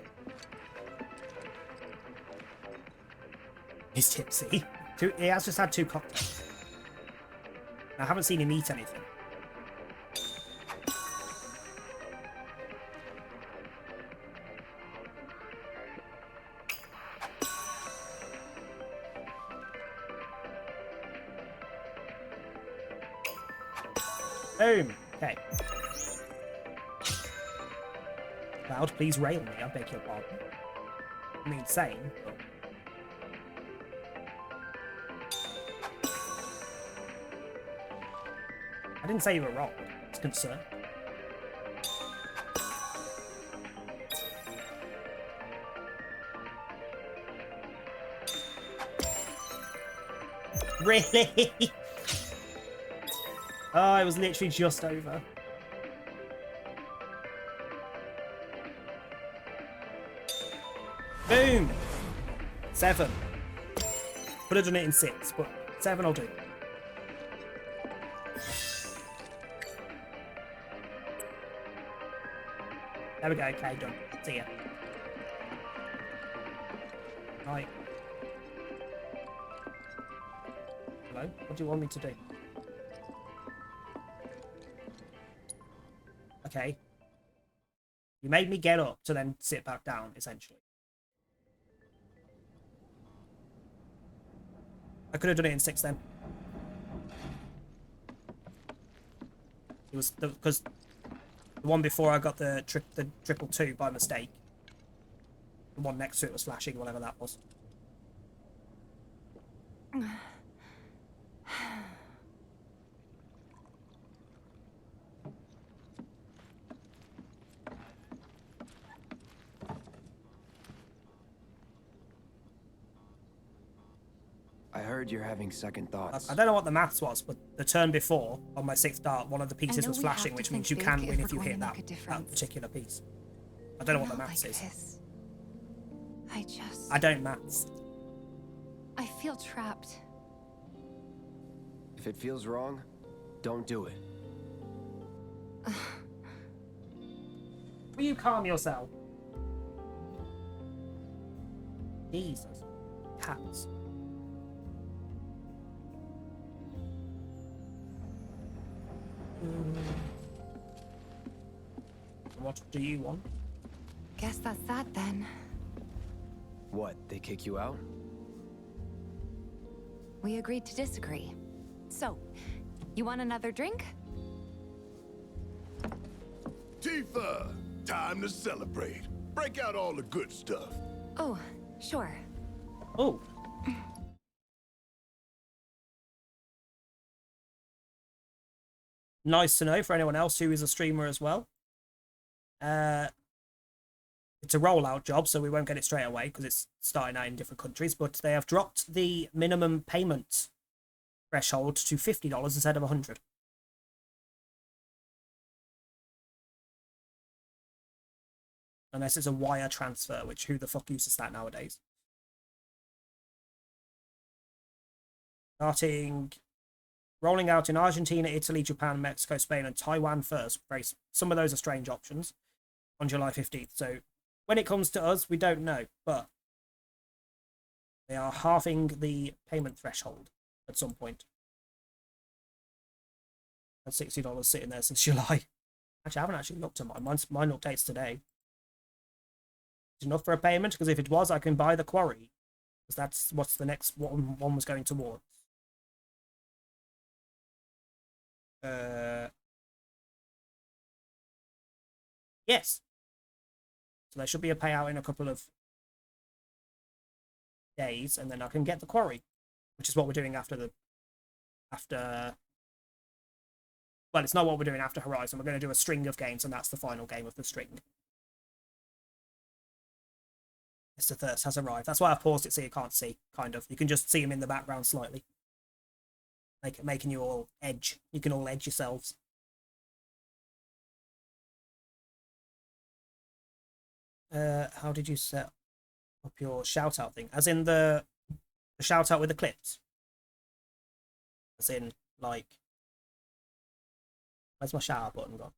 He's tipsy. He has just had 2 cocktails. I haven't seen him eat anything. Boom. Okay. Cloud, please rail me. I beg your pardon. I mean, same, but... I didn't say you were wrong. It's concerned. Really? Oh, it was literally just over. Boom! 7. Could have done it in 6, but 7 I'll do. There we go, okay, done. See ya. Right. Hello? What do you want me to do? Okay. You made me get up to then sit back down, essentially. I could have done it in 6 then. It was because the one before I got the triple 2 by mistake. The one next to it was flashing, whatever that was. I heard you're having second thoughts. I don't know what the maths was, but the turn before, on my 6th dart, one of the pieces was flashing, which means you can win if you hit that particular piece. I don't know what the maths is. I don't maths. I feel trapped. If it feels wrong, don't do it. Will you calm yourself? Jesus. Cats. What do you want? Guess that's that then. What, they kick you out? We agreed to disagree. So, you want another drink? Tifa! Time to celebrate. Break out all the good stuff. Oh, sure. Oh. Nice to know for anyone else who is a streamer as well. It's a rollout job, so we won't get it straight away because it's starting out in different countries, but they have dropped the minimum payment threshold to $50 instead of $100. Unless it's a wire transfer, which who the fuck uses that nowadays? Rolling out in Argentina, Italy, Japan, Mexico, Spain, and Taiwan first. Some of those are strange options on July 15th. So when it comes to us, we don't know, but they are halving the payment threshold at some point. At $60 sitting there since July. Actually, I haven't actually looked at mine. Mine updates today. Is enough for a payment? Because if it was, I can buy the quarry. Because that's what's the next one was going towards. Yes. So there should be a payout in a couple of days, and then I can get the quarry, which is what we're doing after Well, it's not what we're doing after Horizon. We're going to do a string of games, and that's the final game of the string. Mr. Thirst has arrived. That's why I've paused it so you can't see, kind of. You can just see him in the background slightly. Making you all edge. You can all edge yourselves. How did you set up your shout-out thing? As in the shout-out with the clips? As in, like... Where's my shout-out button gone?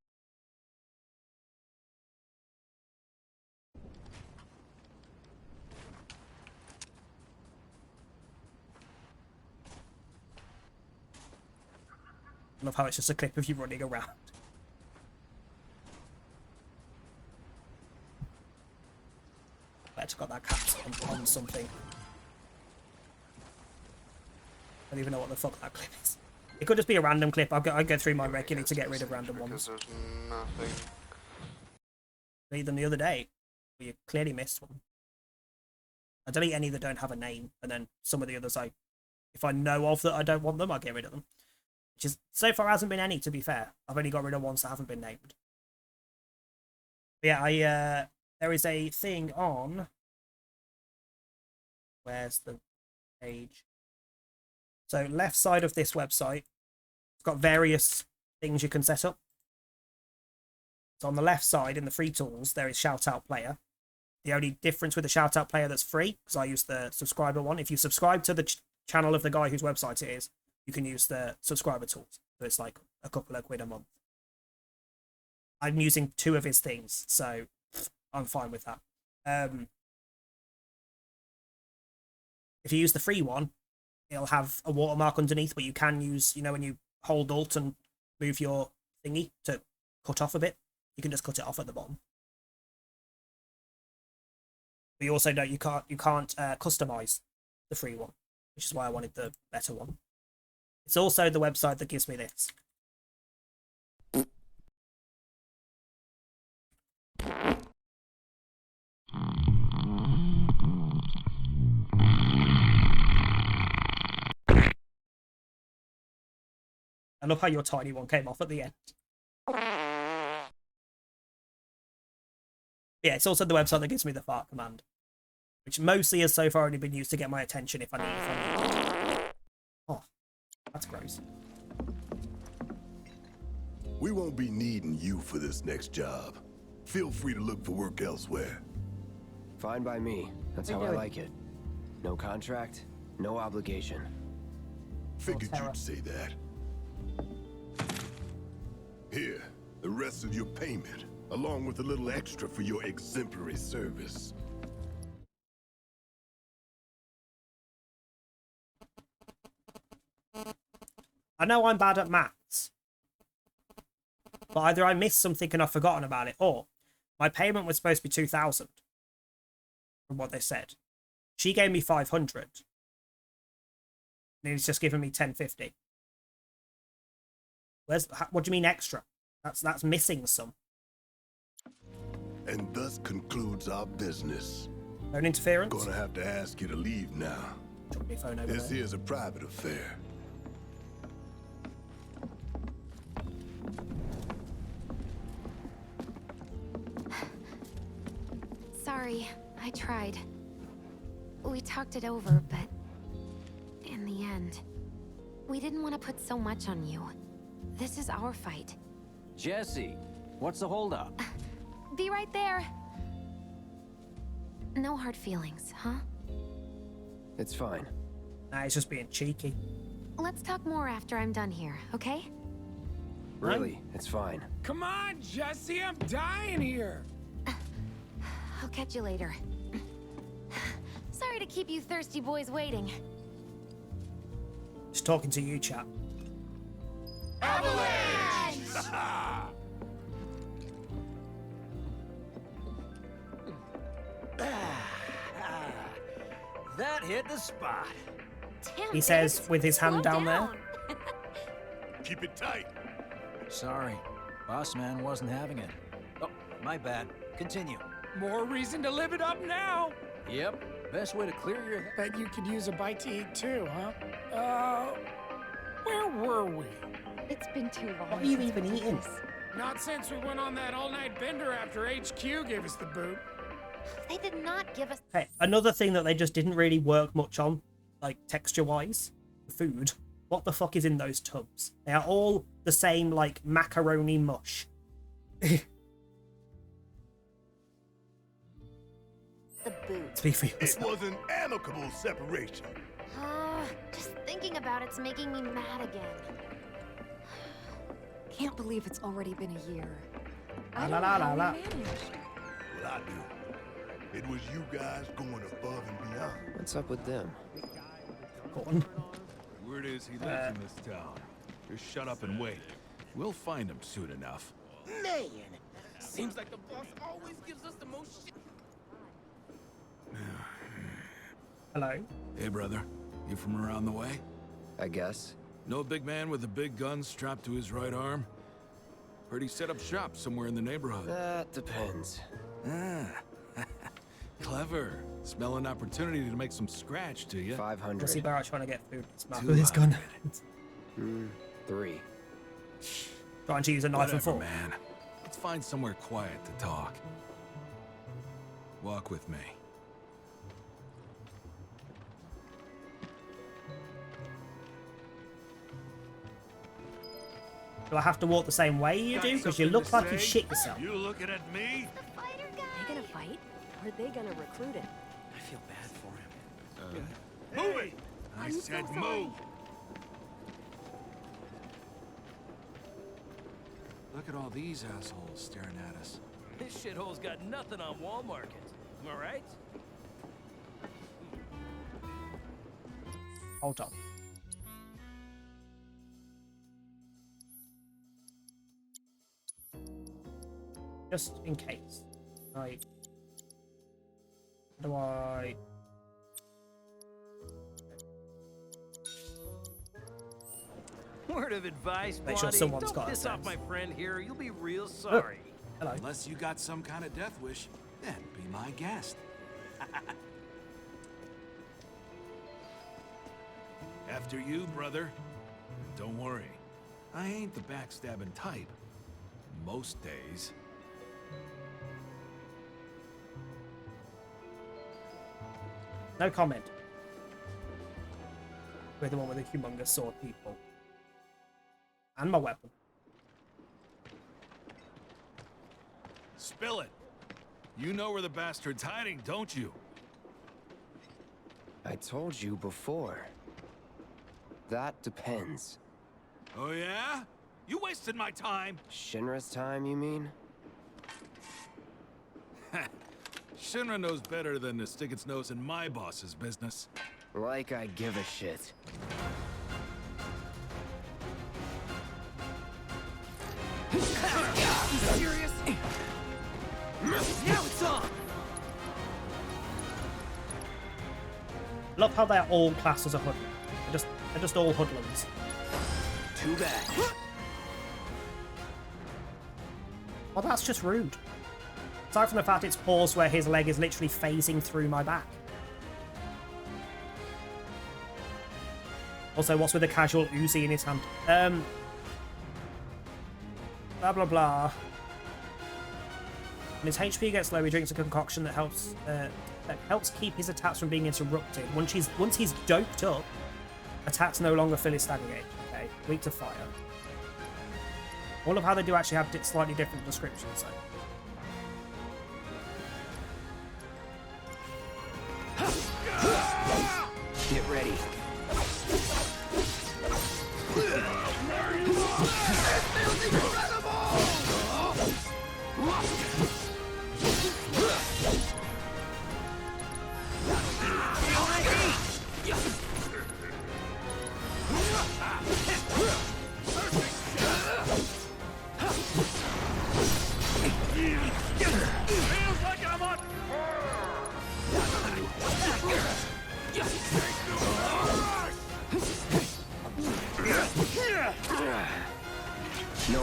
I love how it's just a clip of you running around. I bet got that cap on something. I don't even know what the fuck that clip is. It could just be a random clip. I'd go through my regularly to get rid of random ones. There's nothing. Even the other day, where you clearly missed one. I delete any that don't have a name, and then some of the others if I know of that I don't want them, I get rid of them. Which is, so far hasn't been any, to be fair. I've only got rid of ones that haven't been named. But yeah, there is a thing on... Where's the page? So left side of this website, it's got various things you can set up. So on the left side, in the free tools, there is Shoutout Player. The only difference with the Shoutout Player that's free, because I use the subscriber one, if you subscribe to the channel of the guy whose website it is, you can use the subscriber tools. So it's like a couple of quid a month. I'm using 2 of his things, so I'm fine with that. If you use the free one, it'll have a watermark underneath, but you can use, you know, when you hold Alt and move your thingy to cut off a bit, you can just cut it off at the bottom. But you also don't, you can't customize the free one, which is why I wanted the better one. It's also the website that gives me this. I love how your tiny one came off at the end. Yeah, it's also the website that gives me the fart command, which mostly has so far only been used to get my attention if I need it. Oh, that's gross. We won't be needing you for this next job. Feel free to look for work elsewhere. Fine by me. That's how I like it. No contract, no obligation. Figured you'd say that. Here, the rest of your payment, along with a little extra for your exemplary service. I know I'm bad at maths, but either I missed something and I've forgotten about it, or my payment was supposed to be 2,000 from what they said. She gave me 500. And he's just given me 1050. What do you mean extra? That's missing some. And thus concludes our business. No interference? Gonna have to ask you to leave now. This here's a private affair. Sorry, I tried. We talked it over, but in the end, we didn't want to put so much on you. This is our fight. Jesse, what's the holdup? Be right there. No hard feelings, huh? It's fine. Nah, he's just being cheeky. Let's talk more after I'm done here, okay? Really, it's fine. Come on, Jesse, I'm dying here. I'll catch you later. Sorry to keep you thirsty boys waiting. Just talking to you, chap. Avalanche! That hit the spot. Damn, He says with his hand down there. Keep it tight. Sorry, boss man wasn't having it. Oh, my bad. Continue. More reason to live it up now. Yep, best way to clear your head. Bet you could use a bite to eat too, huh? Where were we? It's been too long. What are you since even we did eating? this. Not since we went on that all-night bender after HQ gave us the boot. They did not give us. Okay, another thing that they just didn't really work much on, like texture-wise, food. What the fuck is in those tubs? They are all the same, like, macaroni mush. The boot. Speak for It yourself. was an amicable separation. Just thinking about it's making me mad again. Can't believe it's already been a year. I don't know how we managed. Well, I do. It was you guys going above and beyond. What's up with them? Go on. Word is he lives in this town. Just shut up and wait. We'll find him soon enough. Man, seems like the boss always gives us the most shit. Hello. Hey, brother. You from around the way? I guess. No big man with a big gun strapped to his right arm? Heard he set up shop somewhere in the neighborhood. That depends. Ah. Clever. Smell an opportunity to make some scratch, do you? 500. Jesse Barrett trying to get food. Smack with his gun. 3. Trying to use a knife and Whatever, fork. man. Let's find somewhere quiet to talk. Walk with me. Do I have to walk the same way you do? Because you look like you shit yourself. You looking at me? Are they gonna fight? Or are they gonna recruit him? I feel bad for him. Move it! I said move! Look at all these assholes staring at us. This shithole's got nothing on Wall Market. Am I right? Hold on. Just in case. Right. How do I... Word of advice, Make sure buddy. someone's Don't got a piss off sense. my friend here. You'll be real sorry. Hello. Unless you got some kind of death wish, then be my guest. After you, brother. Don't worry. I ain't the backstabbing type. Most days. No comment. We're the one with the humongous sword people. And my weapon. Spill it. You know where the bastard's hiding, don't you? I told you before. That depends. Oh yeah? You wasted my time. Shinra's time, you mean? Shinra knows better than to stick its nose in my boss's business. Like I give a shit. Serious? Now it's on! Love how they're all classed as a hoodlum. They're just all hoodlums. Too bad. Well, that's just rude. Aside from the fact it's paused where his leg is literally phasing through my back. Also, what's with the casual Uzi in his hand? Blah blah blah. When his HP gets low, he drinks a concoction that helps keep his attacks from being interrupted. Once he's doped up, attacks no longer fill his stagger gauge. Okay, weak to fire. All of how they do actually have slightly different descriptions, though. Get ready. Feels like I'm on. No.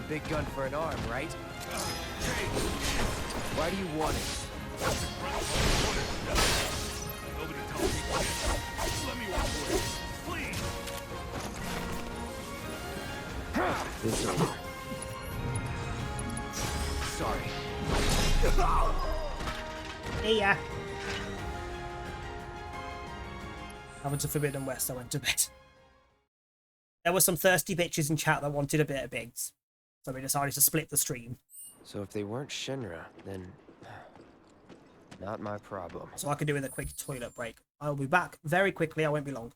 big gun for an arm, right? Why do you want it? Nobody told me shit. Let me walk away, please. It's over. Sorry. Yeah. Having to Forbidden West, I went to bed. There were some thirsty bitches in chat that wanted a bit of Biggs, so we decided to split the stream. So if they weren't Shinra, then not my problem. So I could do with a quick toilet break. I'll be back very quickly, I won't be long.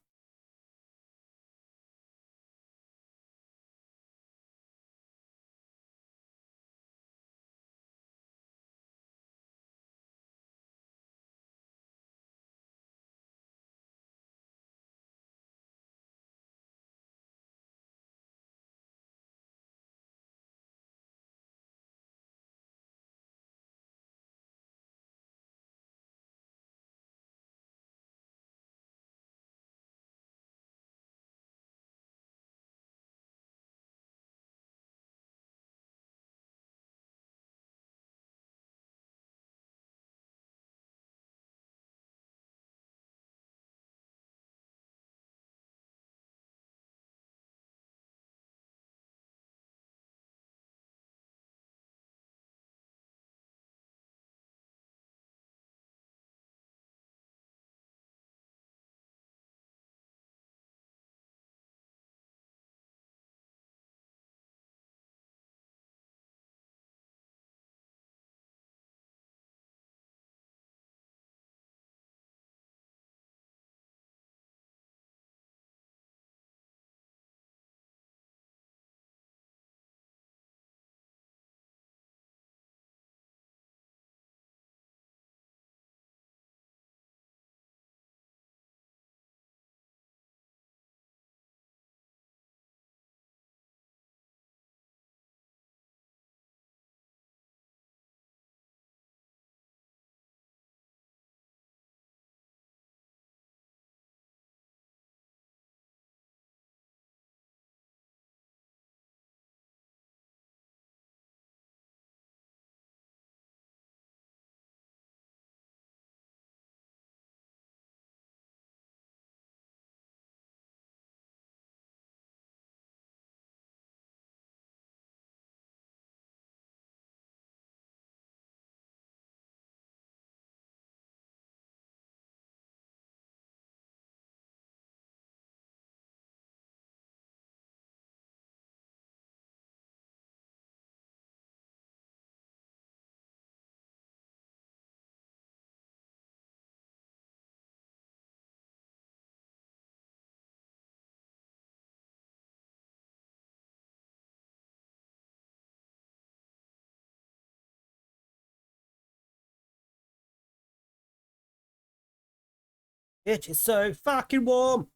It is so fucking warm.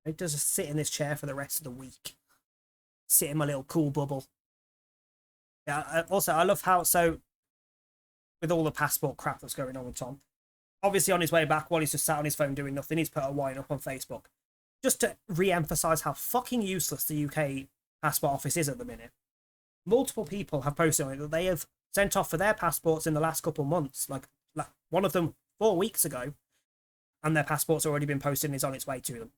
It does just sit in this chair for the rest of the week. Sit in my little cool bubble. Yeah, also, I love how, so, with all the passport crap that's going on with Tom, obviously on his way back, while he's just sat on his phone doing nothing, he's put a wine up on Facebook. Just to re-emphasise how fucking useless the UK passport office is at the minute. Multiple people have posted on it that they have sent off for their passports in the last couple months. Like one of them 4 weeks ago, and their passport's already been posted and is on its way to them.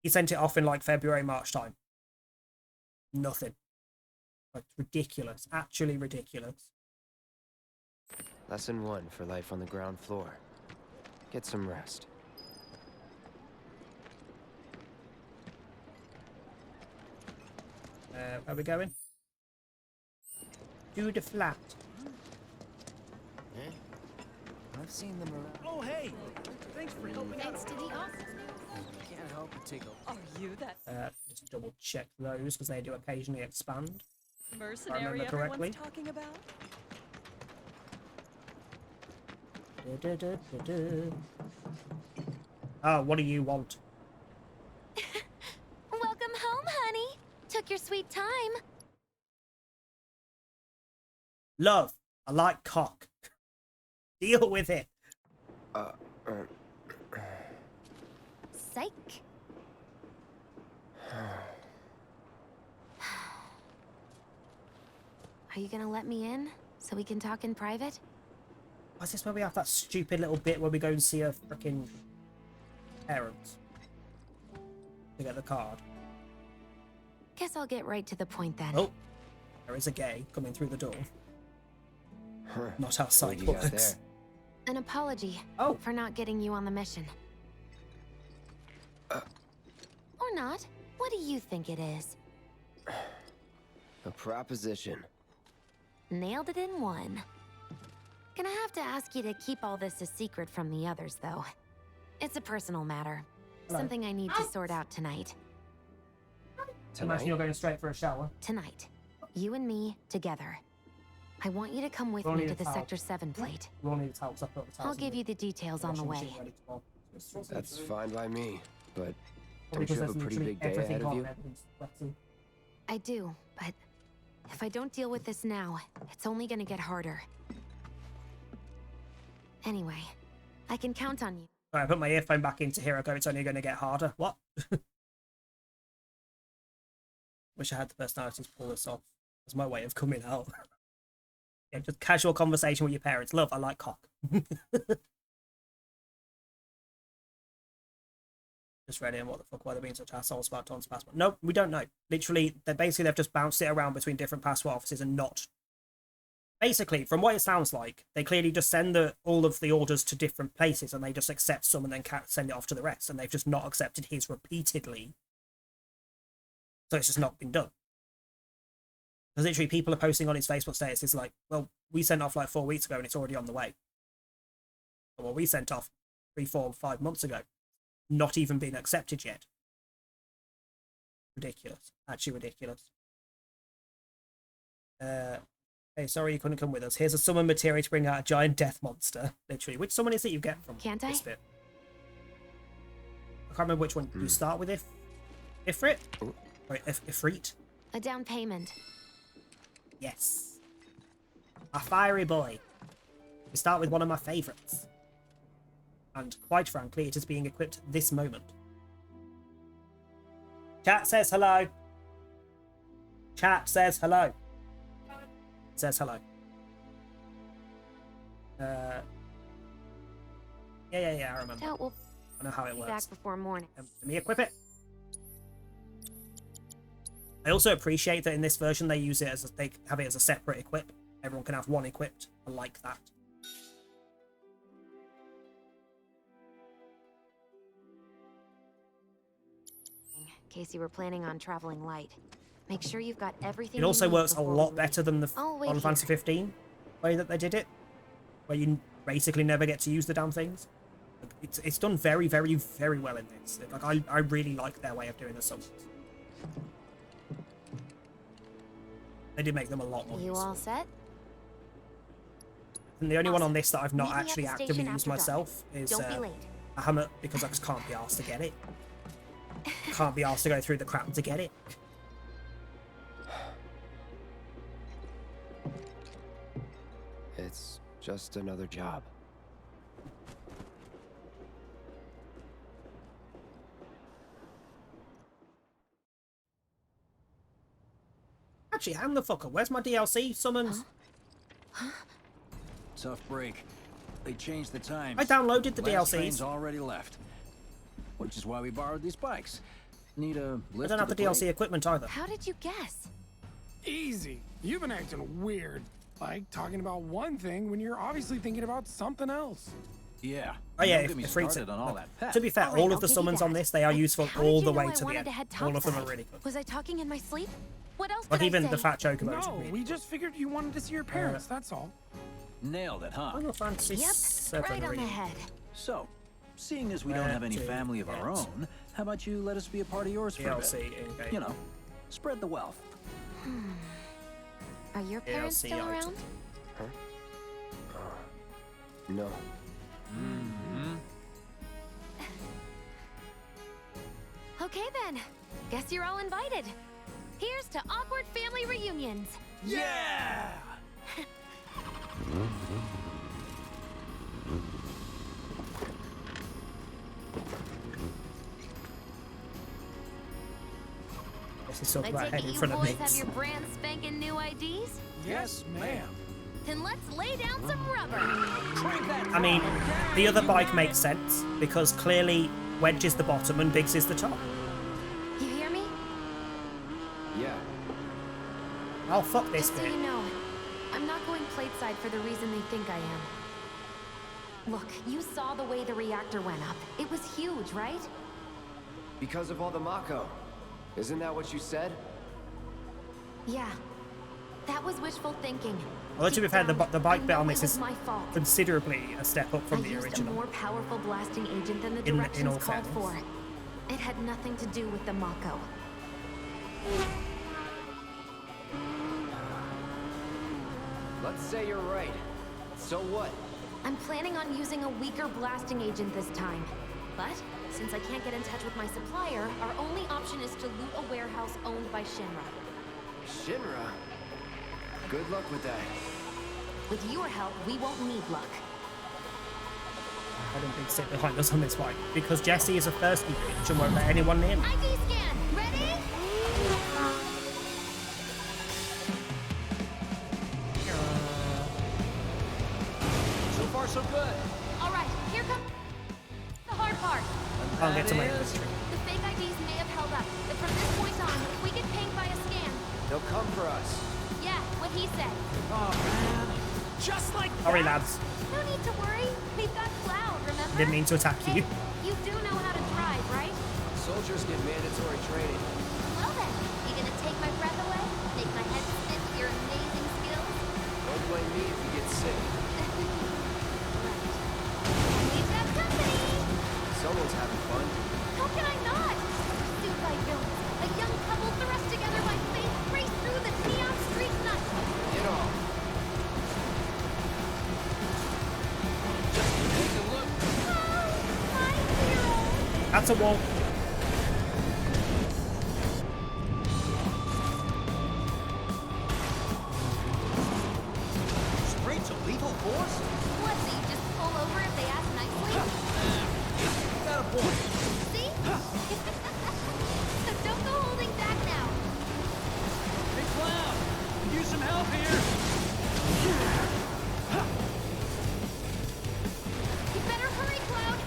He sent it off in like February, March time. Nothing. Like, ridiculous. Actually ridiculous. Lesson 1 for life on the ground floor. Get some rest. Where are we going? To the flat. I've seen them around. Oh, hey! Thanks for helping out. Thanks to the office. Can't help but take a... Are you that Just double check those because they do occasionally expand. If I mercenary remember correctly. everyone's talking about? Oh, what do you want? Welcome home, honey. Took your sweet time. Love. I like cock. Deal with it. Psych. Are you gonna let me in so we can talk in private? Why is this where we have that stupid little bit where we go and see her freaking parents to get the card? Guess I'll get right to the point then. Oh, there is a gay coming through the door. Not how sight What you got works. An apology for not getting you on the mission. Or not. What do you think it is? A proposition. Nailed it in one. Gonna have to ask you to keep all this a secret from the others, though. It's a personal matter. Hello. Something I need to sort out tonight. Imagine you're going straight for a shower. Tonight. You and me, together. I want you to come with We'll me need to a the towel. Sector 7 plate. We'll need to help us up the I'll give you the details on the way. That's fine by me, but Probably don't you because have a there's pretty literally big day everything ahead of on you? and everything's sweaty. I do, but if I don't deal with this now, it's only gonna get harder. Anyway, I can count on you. Alright, I put my earphone back in to hear her go, it's only going to get harder. What? Wish I had the personality to pull this off. That's my way of coming out. Yeah, just casual conversation with your parents. Love, I like cock. Just read in, what the fuck, why they're being such assholes about Don's passport. Nope, we don't know. Literally, they've just bounced it around between different passport offices and not... Basically, from what it sounds like, they clearly just send all of the orders to different places and they just accept some and then send it off to the rest. And they've just not accepted his repeatedly. So it's just not been done. Because literally people are posting on his Facebook status. It's like, well, we sent off like 4 weeks ago and it's already on the way. Well, we sent off 3, 4, 5 months ago. Not even been accepted yet. Ridiculous. Actually ridiculous. Hey, sorry you couldn't come with us. Here's a summon materia to bring out a giant death monster. Literally. Which summon is it you get from Can't this I? bit? I can't remember which one. You start with Ifrit? Or Ifrit? A down payment. Yes. A fiery boy. We start with one of my favourites. And quite frankly, it is being equipped this moment. Chat says hello. Chat says hello. Says hello. Yeah, I remember. Doubt we'll I know how it be works. back before morning. Let me equip it. I also appreciate that in this version they use it as they have it as a separate equip. Everyone can have one equipped. I like that. In case you were planning on traveling light, make sure you've got everything. It also you need works a before lot we better than the I'll wait Final Fantasy 15 way that they did it, where you basically never get to use the damn things. It's done very, very, very well in this. Like I really like their way of doing the summons. They did make them a lot more You useful. all set? And the only one on this that I've not Meet me at actually the actively station used after dark. myself is Don't be late. a hammer, because I just can't be asked to get it. Can't be asked to go through the crap to get it. It's just another job. Actually, hang the fuck up. Where's my DLC summons? Tough break. They changed the times. I downloaded the Last DLCs. train's already left. Which is why we borrowed these bikes. Need a I lift don't have to the DLC plate? equipment either. How did you guess? Easy. You've been acting weird. Like talking about one thing when you're obviously thinking about something else. Yeah. Oh yeah, Don't if get me it freaks started it. on all that pep. To be fair, All right, all I'll of the give you summons on that. this, they are useful How all did the you know way I to the wanted end. to head All of them are topside? really good. Was I talking in my sleep? What else Like did even I say? the fat chocobo is No, really we just figured you wanted to see your parents, that's all. Nailed it, huh? Final Fantasy Yep, 7 right on the really. head. So, seeing as we don't have any family of our own, how about you let us be a part of yours for a DLC bit? in-game. You know, spread the wealth. Are your parents DLC still item. around? Huh? No. Okay then. Guess you're all invited. Here's to awkward family reunions. Yeah! This is talking I about take head it in you front of boys me. have your brand spanking new IDs? Yes, ma'am. Then let's lay down some rubber. I mean, the other bike makes sense because clearly Wedge is the bottom and Biggs is the top. You hear me? Yeah. Oh, fuck this Just so bit. you know, I'm not going plateside for the reason they think I am. Look, you saw the way the reactor went up. It was huge, right? Because of all the Mako. Isn't that what you said? Yeah. That was wishful thinking. Although to be fair, the bike bit on this is my fault. considerably a step up from I the used original. a more powerful blasting agent than the In directions all called fairness. for. It had nothing to do with the Mako. Let's say you're right. So what? I'm planning on using a weaker blasting agent this time. But, since I can't get in touch with my supplier, our only option is to loot a warehouse owned by Shinra. Shinra? Good luck with that. With your help, we won't need luck. I don't think sit behind us on this bike because Jesse is a thirsty bitch and won't let anyone near me. ID scan. Ready? So far, so good. All right, here comes the hard part. I'll get to my That inventory. The fake IDs may have held up, but from this point on, if we get pinged by a scan, They'll come for us. yeah, what he said. Oh, man. Just like Sorry, lads. No need to worry. We've got Cloud, remember? Didn't mean to attack you. You do know how to drive, right? Soldiers get mandatory training. Well then, you gonna take my breath away? Make my head spin with your amazing skills? Don't blame me if you get sick. We've got company! Someone's having fun. How can I not? Suit by villains, a young couple thrust together by fate, race through the neon street night. Get off. Take a look. My hero! That's a wall. Straight to lethal force? What, so you just pull over if they ask nicely? Got a point. See? So don't go holding back now. Hey, Cloud. Use some help here. You better hurry, Cloud.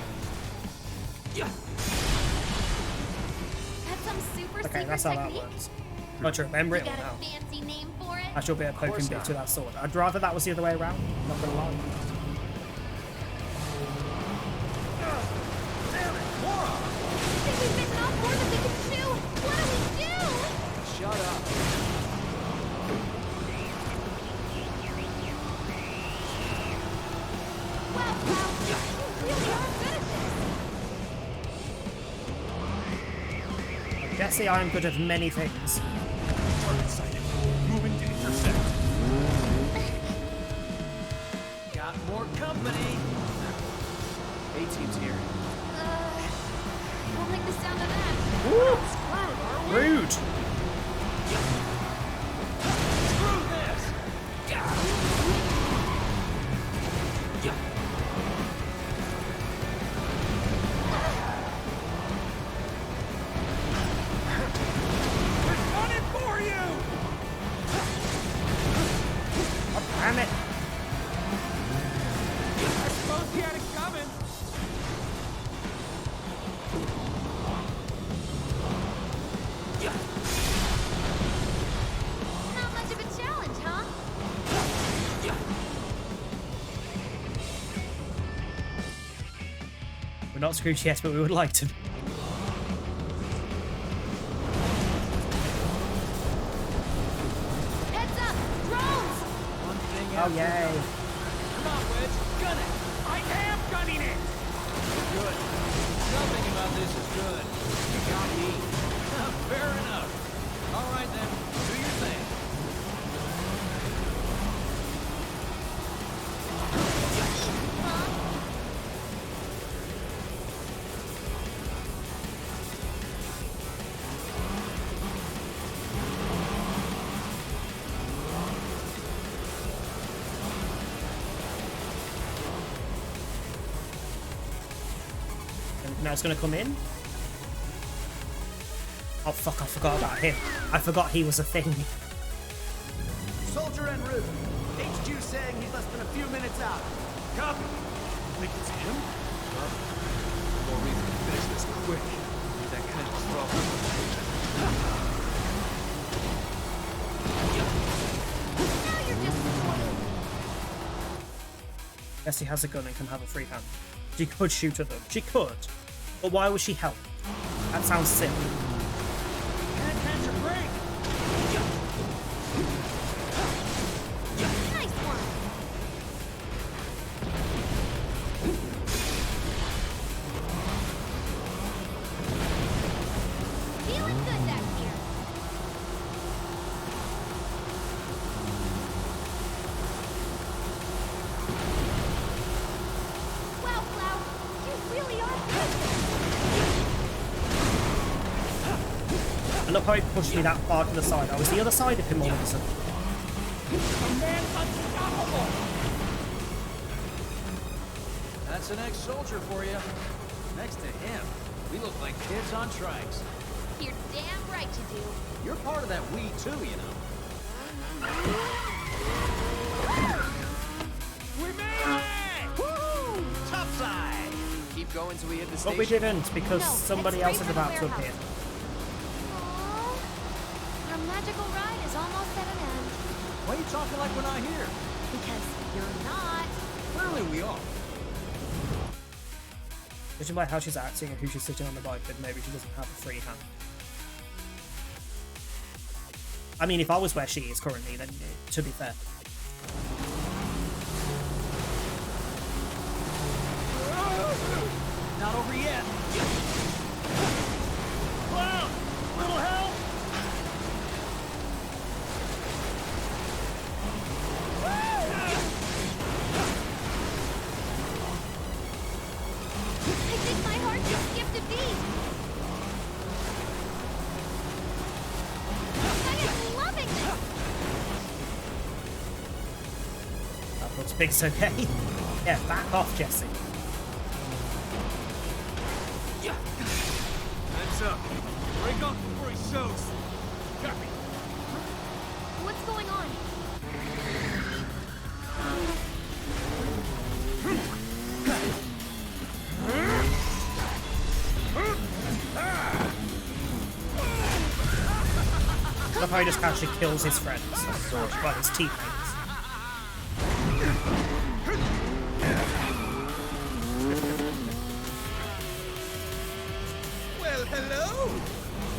That's some super Okay, secret that's how that technique. works. Not to remember You it got now. a fancy name for it? I should be a poking bit to that sword. I'd rather that was the other way around. Not gonna lie. I think we've bitten off more than we can chew. What do we do? Shut up. Wow, Cloud, you really are good at this. Jesse, I am good at many things. Target sighted. Moving to intersect. Got more company. A-team's here. Don't like the sound of that. Rude. Screw this. We're coming for you! Oh, damn it. I suppose he had it coming. Not much of a challenge, huh? We're not Scrooge yet, but we would like to be. Heads up! Drones! One thing Oh, after yay. another. Come on, Wedge. Gun it. I am gunning it! Good. Something about this is good. You got me. Fair enough. All right then. Do your thing. And now it's gonna come in. Oh fuck, I forgot about him. I forgot he was a thing. Soldier en route. HQ saying he's less than a few minutes out. Copy. Think it's him? Well, more reason to finish this quick. Need that kind of trouble. Jessie has a gun and can have a free hand. She could shoot at them. She could. But why would she help? That sounds silly. Can't catch a break. Nice one. Feeling good back here. Wow, Cloud, you really are good. I love how he pushed me that far to the side. I was the other side of him all of a sudden. A man unstoppable. That's an ex-soldier for you. Next to him, we look like kids on trikes. You're damn right you do. You're part of that we too, you know. We made it! Woo! Topside! Keep going till we hit the But station. we didn't because No, somebody head else straight is for the about to warehouse. appear. Our magical ride is almost at an end. Why are you talking like we're not here? Because you're not. Clearly we are. Judging by how she's acting and who she's sitting on the bike, then maybe she doesn't have a free hand. I mean, if I was where she is currently, then to be fair. Not over yet. Cloud, little help. I think my heart just skipped a beat. I am loving this. That looks big's okay. Yeah, back off, Jessie. Heads up. Break off before he shows. Copy. What's going on? Look how he just actually kills his friends. Well, his teammates. Well, hello!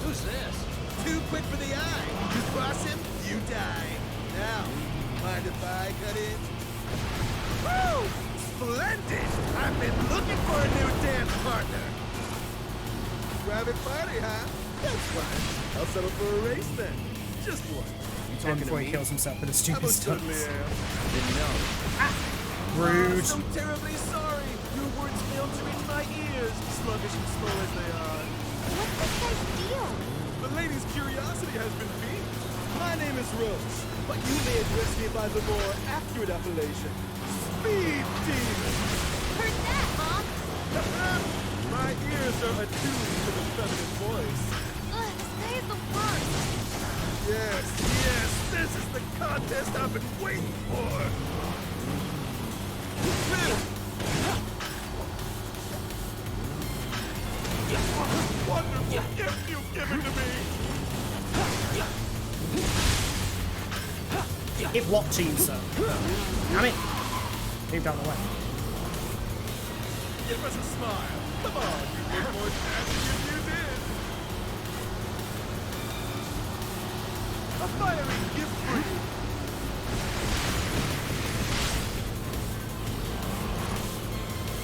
Who's this? Too quick for the eye. You cross him, you die. Now, mind if I cut in? Woo! Splendid! I've been looking for a new dance partner. Private party, huh? That's fine. I'll settle for a race then. Just one. You And talking to before he me? kills himself with his I stupid most certainly stunts. am. Didn't know. Rude. So terribly sorry. Your words failed to reach my ears, sluggish and slow as they are. What's this guy's deal? The lady's curiosity has been piqued. My name is Roach, but you may address me by the more accurate appellation, Speed Demon. Heard that, Mom? My ears are attuned to the feminine voice. Ugh, this guy is the worst. Yes, yes, this is the contest I've been waiting for. Wonderful gift you've given to me. Give what to you, sir? Damn it. Move down the way. Give us a smile. Come on, you look more dancing than you did. A fiery gift for you.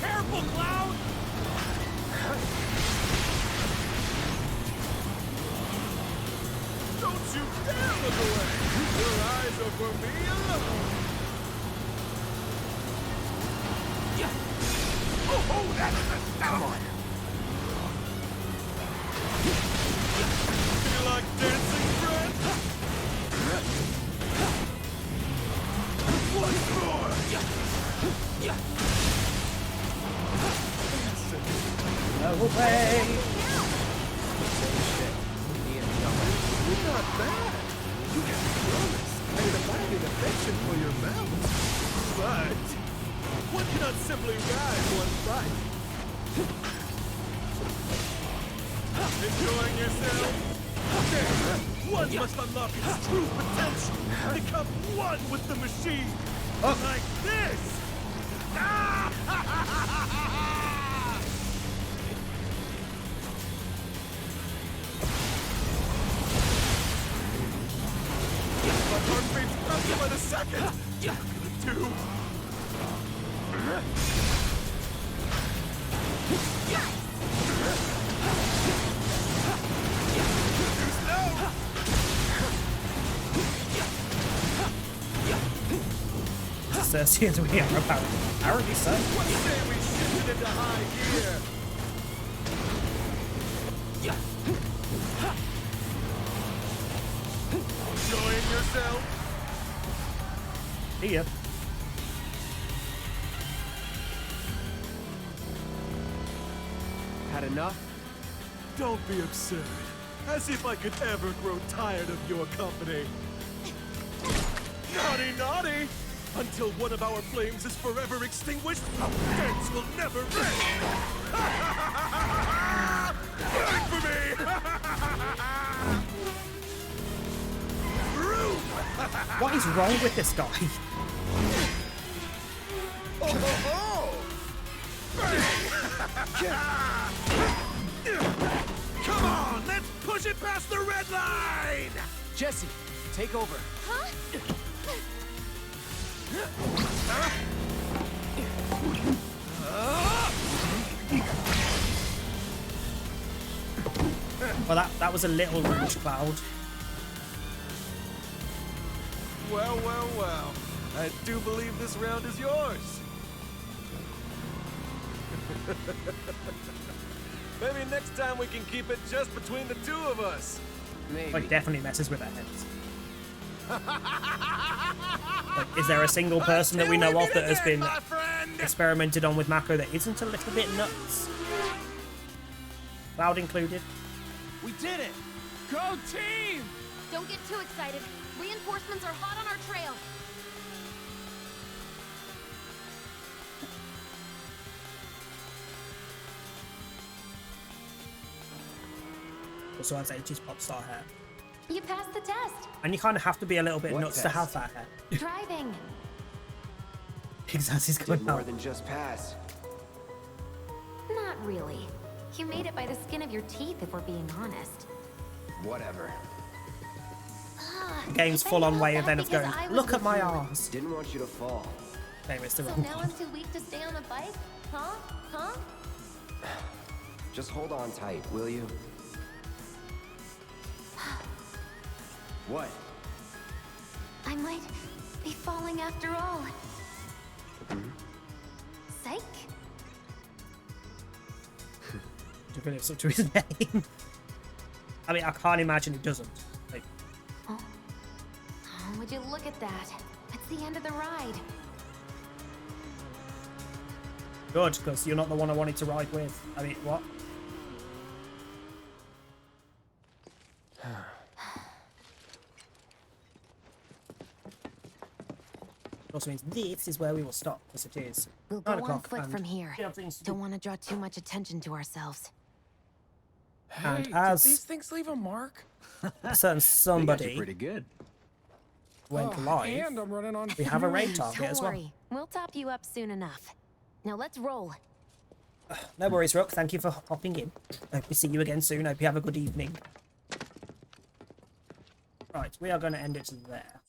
Careful, Cloud. Don't you dare look away. Your eyes are for me alone. Oh, that's the stuff. Feel like dancing, friend? Once more. No way. You're not bad. You can promise. And the body passion for your mouth. But one cannot simply ride one bite. Enjoying yourself? There, one must unlock its true potential. Become one with the machine. Like this. My heart rate's faster by the second. Two. Cersei as we are apparently so. What do you say we shift it into high gear? Enjoying yourself? See ya. Had enough? Don't be absurd. As if I could ever grow tired of your company. Naughty, naughty! Until one of our flames is forever extinguished, dance will never end! Wait for me! What is wrong with this guy? Come on, let's push it past the red line! Jesse, take over. Huh? Well, that was a little rouge cloud. Well, well, well. I do believe this round is yours. Maybe next time we can keep it just between the two of us. Maybe. Like, definitely messes with our heads. Like, is there a single person that we know of that has been experimented on with Mako that isn't a little bit nuts? Cloud included. We did it! Go team! Don't get too excited. Reinforcements are hot on our trail. Also has 80s pop star hair. You passed the test. And you kind of have to be a little bit What nuts to test? have that hair. Driving. Exactly. Did more than just pass. Not really. You made it by the skin of your teeth, if we're being honest. Whatever. The game's full on way of then of because going, I was look at with my you." arms. Didn't want you to fall. Maybe it's the So wrong now one. I'm too weak to stay on a bike? Huh? Huh? Just hold on tight, will you? What? I might be falling after all. Psych? To really up to his name. I mean, I can't imagine it doesn't. Like, Oh, would you look at that? That's the end of the ride. good, because you're not the one I wanted to ride with. I mean, what? Also means this is where we will stop, because it is We'll 9 go on o'clock foot and from here. we have things to do. Don't want to draw too much attention to ourselves. And Hey, as did these things leave a mark? a certain somebody pretty good. went live, And I'm running on we have a raid target Don't as well. worry. We'll top you up soon enough. Now let's roll. No worries, Rook. Thank you for hopping in. Hope we see you again soon. Hope you have a good evening. Right, we are going to end it there.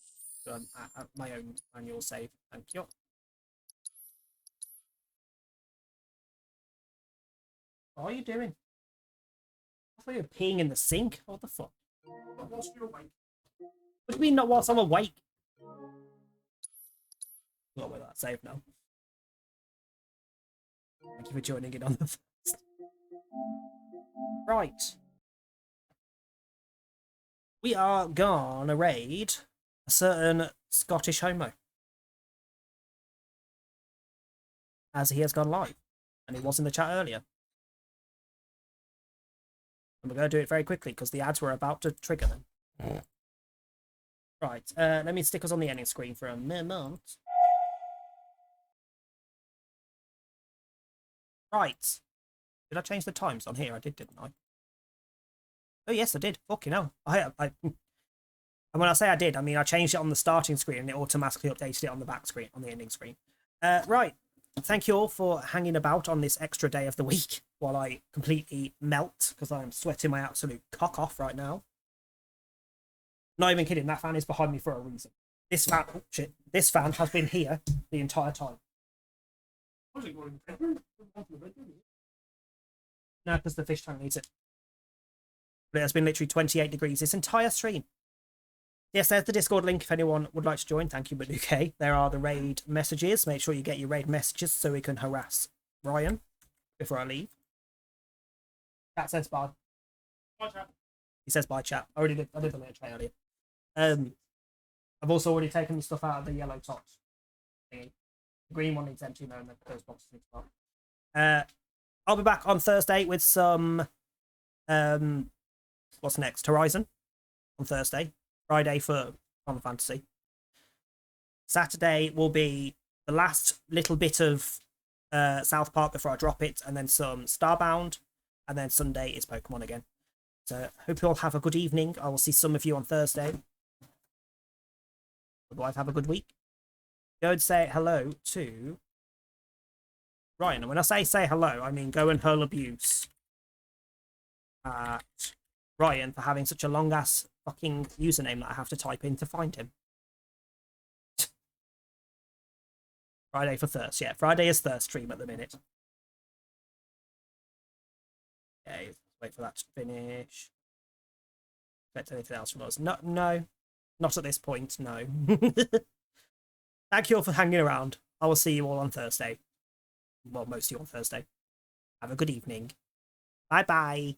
At my own manual save. Thank you. What are you doing? I thought you were peeing in the sink. What the fuck? Whilst you're awake. What do you mean not whilst I'm awake? Not with that save now. Thank you for joining in on the first. Right. We are gonna raid a certain Scottish homo. As he has gone live. And he was in the chat earlier. And we're going to do it very quickly because the ads were about to trigger them. Right, let me stick us on the ending screen for a moment. Right. Did I change the times on here? I did, didn't I? Oh, yes, I did. Fucking hell. And when I say I did, I mean I changed it on the starting screen and it automatically updated it on the back screen, on the ending screen. Right. Thank you all for hanging about on this extra day of the week while I completely melt because I'm sweating my absolute cock off right now. Not even kidding, that fan is behind me for a reason. This fan, oh shit, this fan has been here the entire time. No, because the fish tank needs it. But it has been literally 28 degrees this entire stream. Yes, there's the Discord link if anyone would like to join. Thank you, Manuke. There are the raid messages. Make sure you get your raid messages so we can harass Ryan before I leave. Chat says bye. Bye, chat. He says bye, chat. I did the little tray earlier. I've also already taken the stuff out of the yellow tops. The green one needs empty now, and those boxes need to go. I'll be back on Thursday with some what's next? Horizon on Thursday. Friday for Final Fantasy. Saturday will be the last little bit of South Park before I drop it, and then some Starbound, and then Sunday is Pokemon again. So hope you all have a good evening. I will see some of you on Thursday. Otherwise, have a good week. Go and say hello to Ryan. And when I say hello, I mean go and hurl abuse at Ryan for having such a long ass fucking username that I have to type in to find him. Friday for Thirst, yeah. Friday is Thirst stream at the minute. Okay, let's wait for that to finish. Expect anything else from us? No, not at this point, no. Thank you all for hanging around. I will see you all on Thursday. Well, most of you on Thursday. Have a good evening. Bye-bye.